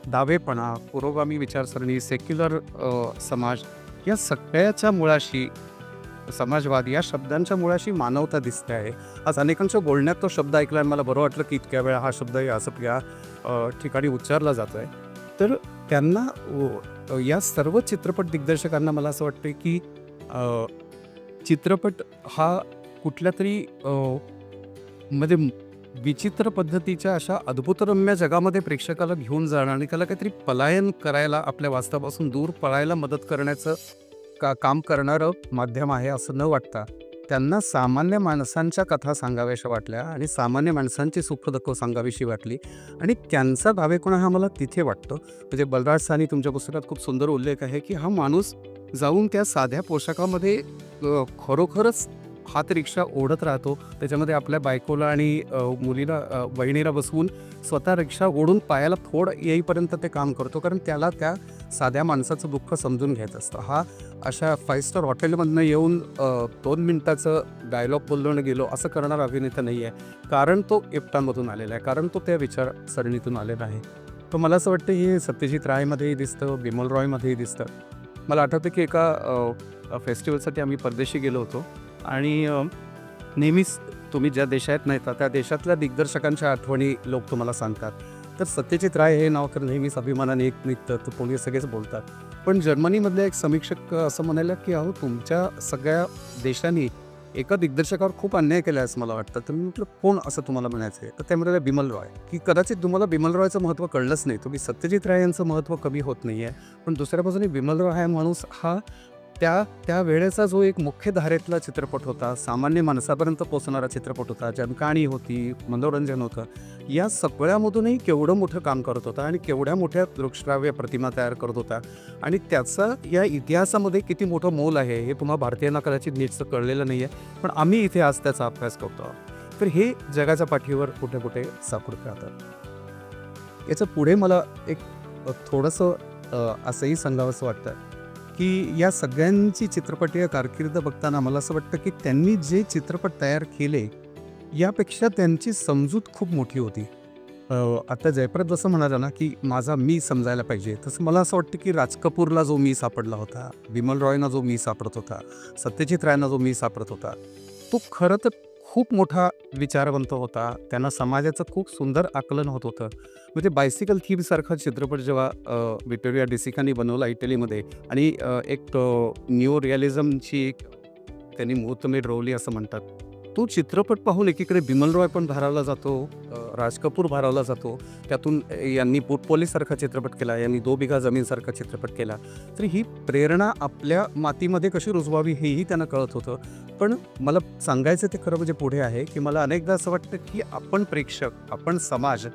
दावेपणा, पुरोगामी विचारसरणी, सेक्युलर समाज या सगळ्याच्या मुळाशी, समाजवाद या शब्दांच्या मुळाशी मानवता दिसते आहे. आज अनेकांच्या बोलण्यात तो शब्द ऐकला आणि मला बरं वाटलं की इतक्या वेळा हा शब्द असं या ठिकाणी उच्चारला जातो आहे. तर त्यांना या सर्व चित्रपट दिग्दर्शकांना मला असं वाटतं की चित्रपट हा कुठल्या तरी मध्ये विचित्र पद्धतीच्या अशा अद्भुतरम्य जगामध्ये प्रेक्षकाला घेऊन जाणं आणि त्याला काहीतरी पलायन करायला, आपल्या वास्तवापासून दूर पळायला मदत करण्याचं काम करणारं माध्यम आहे असं न वाटता त्यांना सामान्य माणसांच्या कथा सांगाव्याशा वाटल्या आणि सामान्य माणसांची सुखदुःख सांगावीशी वाटली आणि त्यांचा दावेपणा हा मला तिथे वाटतो. म्हणजे बलराज सानी तुमच्या पुस्तकात खूप सुंदर उल्लेख आहे की हा माणूस जाऊन त्या साध्या पोशाखामध्ये खरोखरच हात रिक्षा ओढत राहतो, त्याच्यामध्ये आपल्या बायकोला आणि मुलीला, बहिणीला बसवून स्वतः रिक्षा ओढून पायाला फोड येईपर्यंत ते काम करतो, कारण त्याला त्या साध्या माणसाचं दुःख समजून घ्यायचं असतं. हा अशा 5 स्टार हॉटेलमधनं येऊन 2 मिनिटाचं डायलॉग बोलून गेलो असं करणारा अभिनेता नाही आहे, कारण तो एप्टांमधून आलेला आहे, कारण तो त्या विचारसरणीतून आलेला आहे. तर मला असं वाटतं हे सत्यजित रायमध्येही दिसतं, बिमल रॉयमध्येही दिसतं. मला आठवतं की एका फेस्टिवलसाठी आम्ही परदेशी गेलो होतो आणि नेहमीच तुम्ही ज्या देशात नाही त्या देशातल्या दिग्दर्शकांच्या आठवणी लोक तुम्हाला सांगतात. तर सत्यजित राय हे नाव तर नेहमीच अभिमानाने एक निघतं, तर कोणी सगळेच बोलतात. पण जर्मनीमधले एक समीक्षक असं म्हणायला की अहो तुमच्या सगळ्या देशांनी एका दिग्दर्शकावर खूप अन्याय केला असं मला वाटतं. तर मी म्हटलं कोण असं तुम्हाला म्हणायचं आहे, तर ते म्हणाले बिमल रॉय. की कदाचित तुम्हाला बिमल रॉयचं महत्त्व कळलंच नाही, तुम्ही सत्यजित राय यांचं महत्त्व कमी होत नाही आहे, पण दुसऱ्या बाजूने बिमल रॉय हा माणूस हा त्या वेळेचा जो एक मुख्य धारेतला चित्रपट होता, सामान्य माणसापर्यंत पोहोचणारा चित्रपट होता, जनकहाणी होती, मनोरंजन होतं, या सगळ्यामधूनही केवढं मोठं काम करत होता आणि केवढ्या मोठ्या दृकश्राव्य प्रतिमा तयार करत होता आणि त्याचा या इतिहासामध्ये किती मोठं मोल आहे हे तुम्हा भारतीयांना कदाचित नीटचं कळलेलं नाही आहे, पण आम्ही इथे आज त्याचा अभ्यास करतो आहोत. तर हे जगाच्या पाठीवर कुठे कुठे सापडत राहतात. याचं पुढे मला एक थोडंसं असंही सांगावंसं वाटतं की या सगळ्यांची चित्रपटीय कारकीर्द बघताना मला असं वाटतं की त्यांनी जे चित्रपट तयार केले यापेक्षा त्यांची समजूत खूप मोठी होती. आता जयप्रद जसं म्हणाला ना की माझा मी समजायला पाहिजे, तसं मला असं वाटतं की राज कपूरला जो मी सापडला होता, बिमल रॉयना जो मी सापडत होता, सत्यजित रायना जो मी सापडत होता, तो खरं तर खूप मोठा विचारवंत होता. त्यांना समाजाचं खूप सुंदर आकलन होत होतं. म्हणजे बायसिकल थीमसारखा चित्रपट जेव्हा विक्टोरिया डिसिकांनी बनवला इटलीमध्ये आणि एक न्यू रिअलिझमची एक त्यांनी मुहूर्तमेढ रोवली असं म्हणतात. तो चित्रपट पाहून एकीकडे बिमल रॉय पण भारावला जातो, राज कपूर भारावला जातो. त्यातून यांनी पोलीससारखा चित्रपट केला, यांनी 2 बिघा जमीनसारखा चित्रपट केला. तर ही प्रेरणा आपल्या मातीमध्ये कशी रुजवावी हेही त्यांना कळत होतं. पण मला सांगायचं ते खरं म्हणजे पुढे आहे की मला अनेकदा असं वाटतं की आपण प्रेक्षक, आपण समाज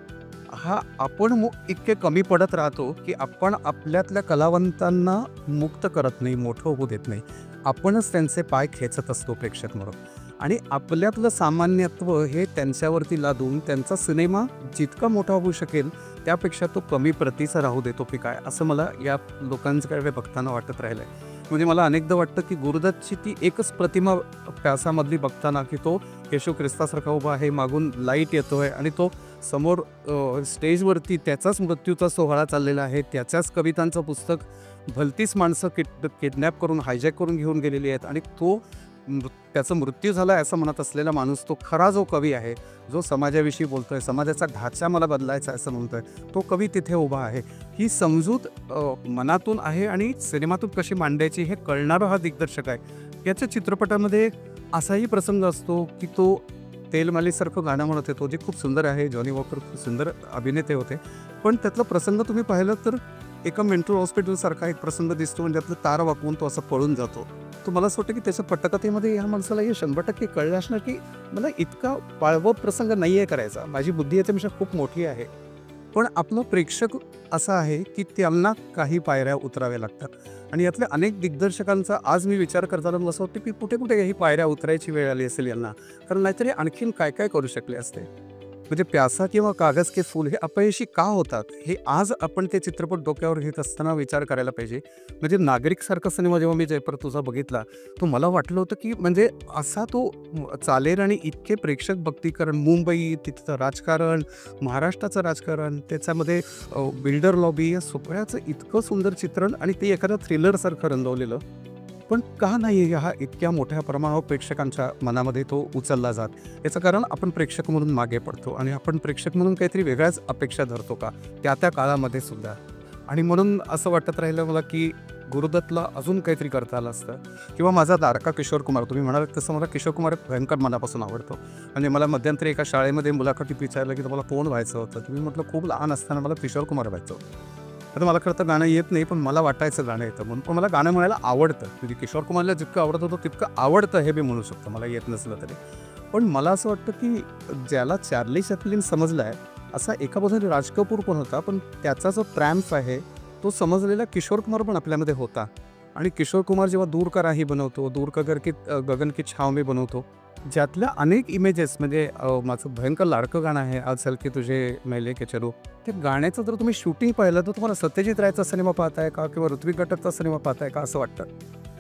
हा आपण इतके कमी पडत राहतो की आपण आपल्यातल्या कलावंतांना मुक्त करत नाही, मोठं होऊ देत नाही. आपणच त्यांचे पाय खेचत असतो प्रेक्षक म्हणून आणि आपल्यातलं सामान्यत्व हे त्यांच्यावरती लादून त्यांचा सिनेमा जितका मोठा होऊ शकेल त्यापेक्षा तो कमी प्रतीचा राहू देतो की काय, असं मला या लोकांकडे बघताना वाटत राहिलं आहे. म्हणजे मला अनेकदा वाटतं की गुरुदत्तची ती एकच प्रतिमा प्यासामधली बघताना की तो येशू ख्रिस्तासारखा उभा आहे, मागून लाईट येतो आहे आणि तो समोर स्टेजवरती त्याचाच मृत्यूचा सोहळा चाललेला आहे, त्याच्याच कवितांचं पुस्तक भलतीच माणसं किडनॅप करून हायजॅक करून घेऊन गेलेली आहेत आणि तो त्याचा मृत्यू झाला असं म्हणत असलेला माणूस तो खरा जो कवी आहे, जो समाजाविषयी बोलतोय, समाजाचा ढाचा मला बदलायचा असं म्हणतोय, तो कवी तिथे उभा आहे. ही समजूत मनातून आहे आणि सिनेमातून कशी मांडायची हे कळणारा हा दिग्दर्शक आहे. याच्या चित्रपटामध्ये असाही प्रसंग असतो की तो तेलमालीसारखं गाणं म्हणत येतो, जे खूप सुंदर आहे. जॉनी वॉकर खूप सुंदर अभिनेते होते, पण त्यातला प्रसंग तुम्ही पाहिलं तर एका मेंटल हॉस्पिटलसारखा एक प्रसंग दिसतो म्हणजे त्यातलं तार वाकवून तो असं पळून जातो. तो मला असं वाटतं की त्याच्या पटकथेमध्ये ह्या माणसाला हे 100% कळलं असणार की मला इतका पाळवं प्रसंग नाही आहे करायचा, माझी बुद्धी याच्यापेक्षा खूप मोठी आहे. पण आपलं प्रेक्षक असं आहे की त्यांना काही पायऱ्या उतराव्या लागतात आणि यातल्या अनेक दिग्दर्शकांचा आज मी विचार करताना मला असं वाटतं की कुठे कुठे ही पायऱ्या उतरायची वेळ आली असेल यांना, कारण नाहीतरी आणखीन काय काय करू शकले असते. म्हणजे प्यासा किंवा कागज के फूल हे अपयशी का होतात हे आज आपण ते चित्रपट डोक्यावर घेत असताना विचार करायला पाहिजे. म्हणजे नागरिकसारखा सिनेमा जेव्हा मी जयप्रद तुझा बघितला तो मला वाटलं होतं की म्हणजे असा तो चालेल आणि इतके प्रेक्षक बघतील, कारण मुंबई, तिथलं राजकारण, महाराष्ट्राचं राजकारण, त्याच्यामध्ये बिल्डर लॉबी, या सगळ्याचं इतकं सुंदर चित्रण आणि ते एखाद्या थ्रिलरसारखं रंगवलेलं. पण का नाही हा इतक्या मोठ्या प्रमाणावर प्रेक्षकांच्या मनामध्ये तो उचलला जात? याचं कारण आपण प्रेक्षक म्हणून मागे पडतो आणि आपण प्रेक्षक म्हणून काहीतरी वेगळ्याच अपेक्षा धरतो का त्या काळामध्ये सुद्धा. आणि म्हणून असं वाटत राहिलं मला की गुरुदत्तला अजून काहीतरी करता आलं असतं. किंवा माझा लाडका किशोर कुमार, तुम्ही म्हणाल तसं मला किशोर कुमार भयंकर मनापासून आवडतो. आणि मला मध्यंतरी एका शाळेमध्ये मुलाखतीत विचारलं की तुम्हाला कोण व्हायचं होतं, तुम्ही म्हटलं खूप लहान असताना मला किशोर कुमार व्हायचं होतं. आता मला खरं तर गाणं येत नाही, पण मला वाटायचं गाणं येतं म्हणून. पण मला गाणं म्हणायला आवडतं, म्हणजे किशोर कुमारला जितकं आवडत होतं तितकं आवडतं हे मी म्हणू शकतो, मला येत नसलं तरी. पण मला असं वाटतं की ज्याला चार्ली चॅप्लिन समजला आहे असा एका बाजूने राज कपूर पण होता, पण त्याचा जो ट्रॅम्प आहे तो समजलेला किशोर कुमार पण आपल्यामध्ये होता. आणि किशोर कुमार जेव्हा दूर का राही बनवतो, दूर का गगन की छाव में बनवतो, ज्यातल्या अनेक इमेजेस म्हणजे माझं भयंकर लाडकं गाणं आहे आज चल के तुझे मैं लेके चलो, ते गाण्याचं जर तुम्ही शूटिंग पाहिलं तर तुम्हाला सत्यजित रायचा सिनेमा पाहताय का किंवा ऋत्विक घटकचा सिनेमा पाहताय का असं वाटतं.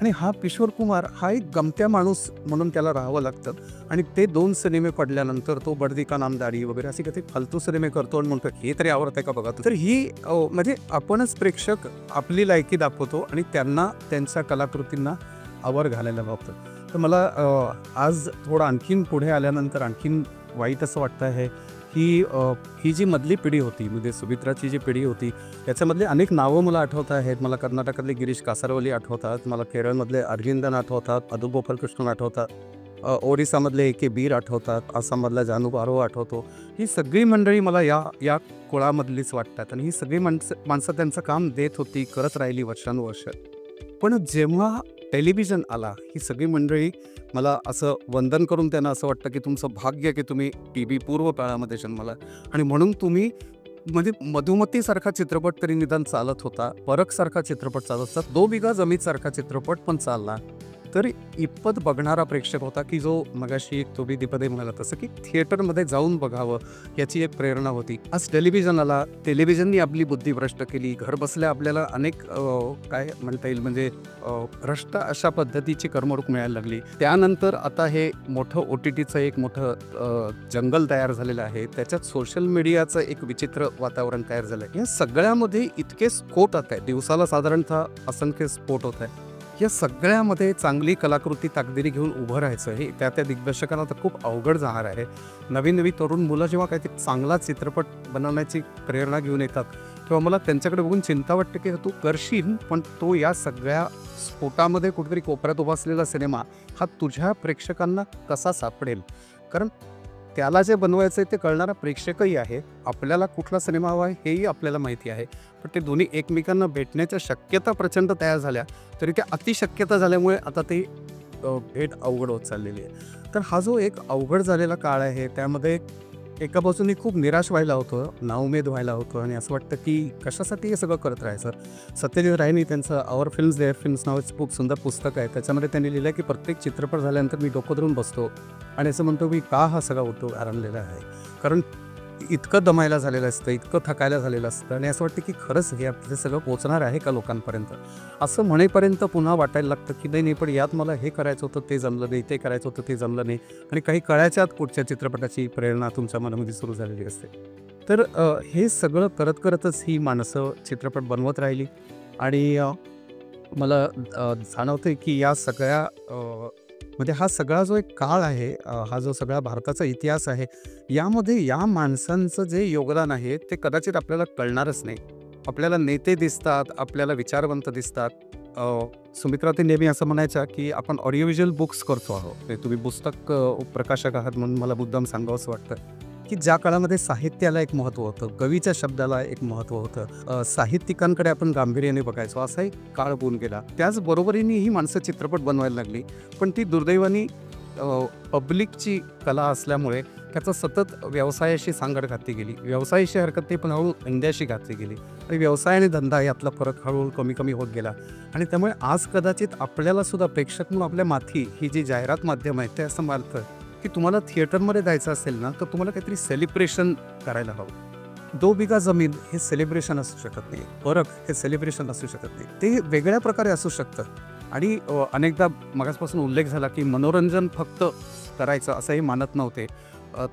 आणि हा किशोर कुमार हा एक गमत्या माणूस म्हणून त्याला राहावं लागतं. आणि ते 2 सिनेमे पडल्यानंतर तो बर्दी का नामदारी वगैरे असे काही फालतू सिनेमे करतो आणि म्हणतो हे तरी आवडत आहे का बघा. तर ही म्हणजे आपणच प्रेक्षक आपली लायकी दाखवतो आणि त्यांना त्यांच्या कलाकृतींना आवर घालायला लावतो. तर मला आज थोडं आणखीन पुढे आल्यानंतर आणखीन वाईट असं वाटतं आहे की ही जी मधली पिढी होती, म्हणजे सुमित्राची जी पिढी होती, याच्यामधले अनेक नावं मला आठवत आहेत. मला कर्नाटकातले गिरीश कासारवली आठवतात, मला केरळमधले अरविंदन आठवतात, अदू गोपालकृष्णन आठवतात, ओरिसामधले ए.के. बीर आठवतात, आसाममधला जानू बारो आठवतो. ही सगळी मंडळी मला या कुळामधलीच वाटतात आणि ही सगळी माणसं त्यांचं काम देत होती, करत राहिली वर्षानुवर्ष. पण जेव्हा टेलिव्हिजन आला ही सगळी मंडळी मला असं वंदन करून त्यांना असं वाटतं की तुमचं भाग्य की तुम्ही टी.व्ही पूर्व काळामध्ये जन्माला आणि म्हणून तुम्ही म्हणजे मधुमतीसारखा चित्रपट तरी निदान चालत होता, परखसारखा चित्रपट चालत होता, 2 बिघा जमीनसारखा चित्रपट पण चालला तर इतपत बघणारा प्रेक्षक होता की जो मगाशी तुम्ही दीपदे म्हणाला तसं की थिएटरमध्ये जाऊन बघावं याची एक प्रेरणा होती. आज टेलिव्हिजन आला, टेलिव्हिजननी आपली बुद्धी भ्रष्ट केली. घर बसल्या आपल्याला अनेक काय म्हणता येईल म्हणजे भ्रष्ट अशा पद्धतीची कर्मणूक मिळायला लागली. त्यानंतर आता हे मोठं OTTचं एक मोठं जंगल तयार झालेलं आहे. त्याच्यात सोशल मीडियाचं एक विचित्र वातावरण तयार झालं आहे. या सगळ्यामध्ये इतके स्फोट होत आहे, दिवसाला साधारणतः असंख्य स्फोट होत आहे. या सगळ्यामध्ये चांगली कलाकृती ताकदीरी घेऊन उभं राहायचं हे त्या दिग्दर्शकांना तर खूप अवघड जाणार आहे. नवी तरुण मुलं जेव्हा काहीतरी चांगला चित्रपट बनवण्याची प्रेरणा घेऊन येतात तेव्हा मला त्यांच्याकडे बघून चिंता वाटते की तू करशील पण तो या सगळ्या स्फोटामध्ये कुठेतरी कोपऱ्यात उभा असलेला सिनेमा हा तुझ्या प्रेक्षकांना कसा सापडेल. कारण त्याला जे बनवायचं आहे ते कळणारा प्रेक्षकही आहे. आपल्याला कुठला सिनेमा हवा आहे हेही आपल्याला माहिती आहे. पण ते दोन्ही एकमेकांना भेटण्याच्या शक्यता प्रचंड तयार झाल्या तरी त्या अतिशक्यता झाल्यामुळे आता ते भेट अवघड होत चाललेली आहे. तर हा जो एक अवघड झालेला काळ आहे त्यामध्ये एका बाजूने खूप निराश व्हायला होतं, नाउमेद व्हायला होतं आणि असं वाटतं की कशासाठी हे सगळं करत राहायचं. सत्यजित रायनी त्यांचं आवर फिल्म्स देअर फिल्म्स नावाचं खूप सुंदर पुस्तक आहे. त्याच्यामध्ये त्यांनी लिहिलं की प्रत्येक चित्रपट झाल्यानंतर मी डोकं धरून बसतो आणि असं म्हणतो की का हा सगळा उद्योग आरंभलेला आहे. कारण इतकं दमायला झालेलं असतं, इतकं थकायला झालेलं असतं आणि असं वाटतं की खरंच हे सगळं पोचणार आहे का लोकांपर्यंत. असं म्हणेपर्यंत पुन्हा वाटायला लागतं की नाही पण यात मला हे करायचं होतं ते जमलं नाही, ते करायचं होतं ते जमलं नाही आणि काही कळायच्या आत पुढच्या चित्रपटाची प्रेरणा तुमच्या मनामध्ये सुरू झालेली असते. तर हे सगळं करत करतच ही माणसं चित्रपट बनवत राहिली आणि मला जाणवतं की या सगळ्या म्हणजे हा सगळा जो एक काळ आहे, हा जो सगळा भारताचा इतिहास आहे यामध्ये या माणसांचं जे योगदान आहे ते कदाचित आपल्याला कळणारच नाही. आपल्याला नेते दिसतात, आपल्याला विचारवंत दिसतात. सुमित्रा ते नेहमी असं म्हणायच्या की आपण ऑडिओ व्हिज्युअल बुक्स करतो आहोत. तुम्ही पुस्तक प्रकाशक आहात म्हणून मला मुद्दाम सांगावं असं वाटतं की ज्या काळामध्ये साहित्याला एक महत्त्व होतं, कवीच्या शब्दाला एक महत्त्व होतं, साहित्यिकांकडे आपण गांभीर्याने बघायचो असा एक काळ होऊन गेला. त्याचबरोबरीने ही माणसं चित्रपट बनवायला लागली पण ती दुर्दैवाने पब्लिकची कला असल्यामुळे त्याचं सतत व्यवसायाशी सांगड घातली गेली. व्यवसायाशी हरकत नाही पण हळूहळू धंद्याशी घातली गेली आणि व्यवसाय आणि धंदा यातला फरक हळूहळू कमी होत गेला. आणि त्यामुळे आज कदाचित आपल्याला सुद्धा प्रेक्षक म्हणून आपल्या माथी ही जी जाहिरात माध्यम आहे ते असं मानतं की तुम्हाला थिएटरमध्ये जायचं असेल ना तर तुम्हाला काहीतरी सेलिब्रेशन करायला हवं. 2 बिघा जमीन हे सेलिब्रेशन असू शकत नाही, परख हे सेलिब्रेशन असू शकत नाही, ते वेगळ्या प्रकारे असू शकतं. आणि अनेकदा मगासपासून उल्लेख झाला की मनोरंजन फक्त करायचं असंही मानत नव्हते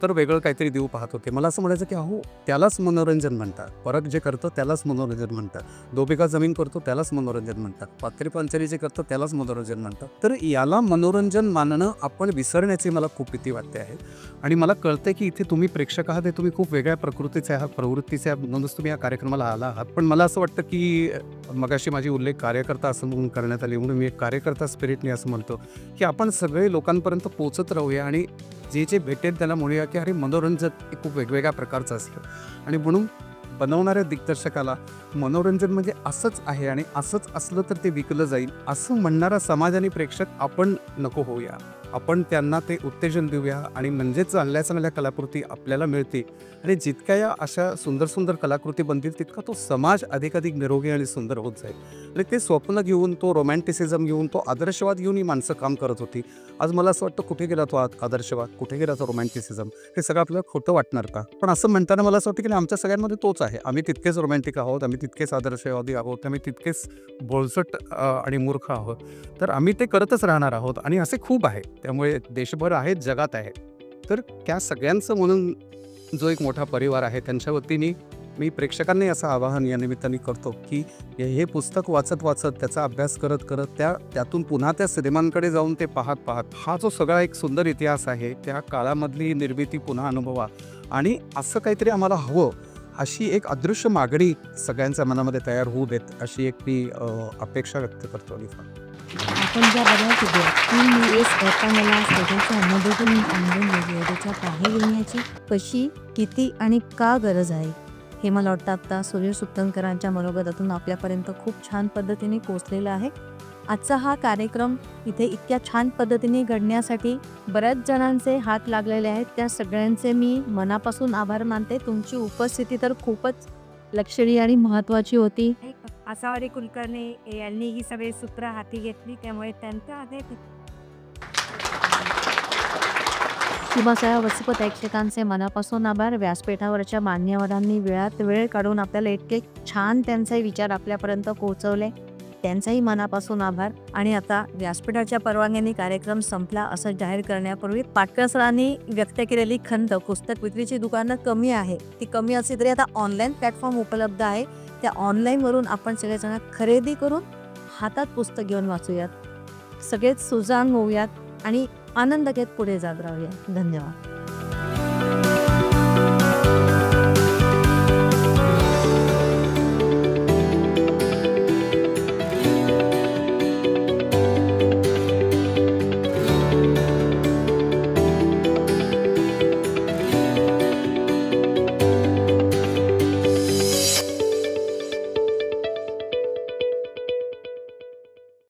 तर वेगळं काहीतरी देऊ पाहत होते. मला असं म्हणायचं की अहो त्यालाच मनोरंजन म्हणतात, परत जे करतो त्यालाच मनोरंजन म्हणतात, 2 बिघा जमीन करतो त्यालाच मनोरंजन म्हणतात, पाथरी पंचरी जे करतो त्यालाच मनोरंजन म्हणतात. तर याला मनोरंजन मानणं आपण विसरण्याची मला खूप भीती वाटते आहे. आणि मला कळतं की इथे तुम्ही प्रेक्षक आहात, हे तुम्ही खूप वेगळ्या प्रकृतीचे आहात, प्रवृत्तीचे आहात म्हणूनच तुम्ही या कार्यक्रमाला आला आहात. पण मला असं वाटतं की मगाशी माझी उल्लेख कार्यकर्ता असं म्हणून करण्यात आली म्हणून मी एक कार्यकर्ता स्पिरिटने असं म्हणतो की आपण सगळे लोकांपर्यंत पोचत राहूया आणि जे भेटेल त्याला म्हणूया की अरे मनोरंजन हे खूप वेगवेगळ्या प्रकारचं असतं. आणि म्हणून बनवणाऱ्या दिग्दर्शकाला मनोरंजन म्हणजे असंच आहे आणि असंच असलं तर ते विकलं जाईल असं म्हणणारा समाज आणि प्रेक्षक आपण नको होऊया. आपण त्यांना ते उत्तेजन देऊया आणि म्हणजेच चांगल्या कलाकृती आपल्याला मिळते आणि जितक्या या अशा सुंदर कलाकृती बनतील तितका तो समाज अधिकाधिक निरोगी आणि सुंदर होत जाईल. आणि ते स्वप्न घेऊन, तो रोमॅन्टिसिझम घेऊन, तो आदर्शवाद घेऊन ही माणसं काम करत होती. आज मला असं वाटतं कुठे गेला तो आदर्शवाद, कुठे गेला तो रोमॅन्टिसिझम, हे सगळं आपल्याला खोटं वाटणार का. पण असं म्हणताना मला असं वाटतं की आमच्या सगळ्यांमध्ये तोच आहे. आम्ही तितकेच रोमॅन्टिक आहोत, आम्ही तितकेच आदर्शवादी आहोत, आम्ही तितकेच बोळसट आणि मूर्ख आहोत. तर आम्ही ते करतच राहणार आहोत आणि असे खूप आहे. त्यामुळे देशभर आहेत, जगात आहे. तर त्या सगळ्यांचं म्हणून जो एक मोठा परिवार आहे त्यांच्या वतीने मी प्रेक्षकांनाही असं आवाहन या निमित्ताने करतो की हे पुस्तक वाचत त्याचा अभ्यास करत त्यातून पुन्हा त्या सिनेमांकडे जाऊन ते पाहत हा जो सगळा एक सुंदर इतिहास आहे त्या काळामधली निर्मिती पुन्हा अनुभवा आणि असं काहीतरी आम्हाला हवं अशी एक अदृश्य मागणी सगळ्यांच्या मनामध्ये तयार होऊ देत अशी एक मी अपेक्षा व्यक्त करतो. आपण ज्या बऱ्याच व्यक्तींनी स्वतःला स्वतःच्या अनुभवातून अनुभव त्याच्या पाहे घेण्याची कशी, किती आणि का गरज आहे हे मला वाटतं आता सूर्य सुप्तनकरांच्या मनोगतातून आपल्यापर्यंत खूप छान पद्धतीने पोचलेलं आहे. आजचा हा कार्यक्रम इथे इतक्या छान पद्धतीने घडण्यासाठी बऱ्याच जणांचे हात लागलेले आहेत. त्या सगळ्यांचे मी मनापासून आभार मानते. तुमची उपस्थिती तर खूपच लक्षणीय आणि महत्त्वाची होती. आसावरी कुलकर्णी यांनी ही सगळी सूत्र हाती घेतली, त्यामुळे त्यांच्या आधी शिवसाया वसुप प्रेक्षकांचे मनापासून आभार. व्यासपीठावरच्या मान्यवरांनी वेळात वेळ काढून आपल्याला इतके छान त्यांचे विचार आपल्यापर्यंत पोहोचवले, त्यांचाही मनापासून आभार. आणि आता व्यासपीठाच्या परवानगीने कार्यक्रम संपला असं जाहीर करण्यापूर्वी पाटकर सरांनी व्यक्त केलेली खंत, पुस्तक विक्रीची दुकानं कमी आहे, ती कमी असली तरी आता ऑनलाईन प्लॅटफॉर्म उपलब्ध आहे. त्या ऑनलाईनवरून आपण सगळेजण खरेदी करून हातात पुस्तक घेऊन वाचूयात, सगळेच सुजाण होऊयात आणि आनंद घेत पुढे जात राहूया. धन्यवाद.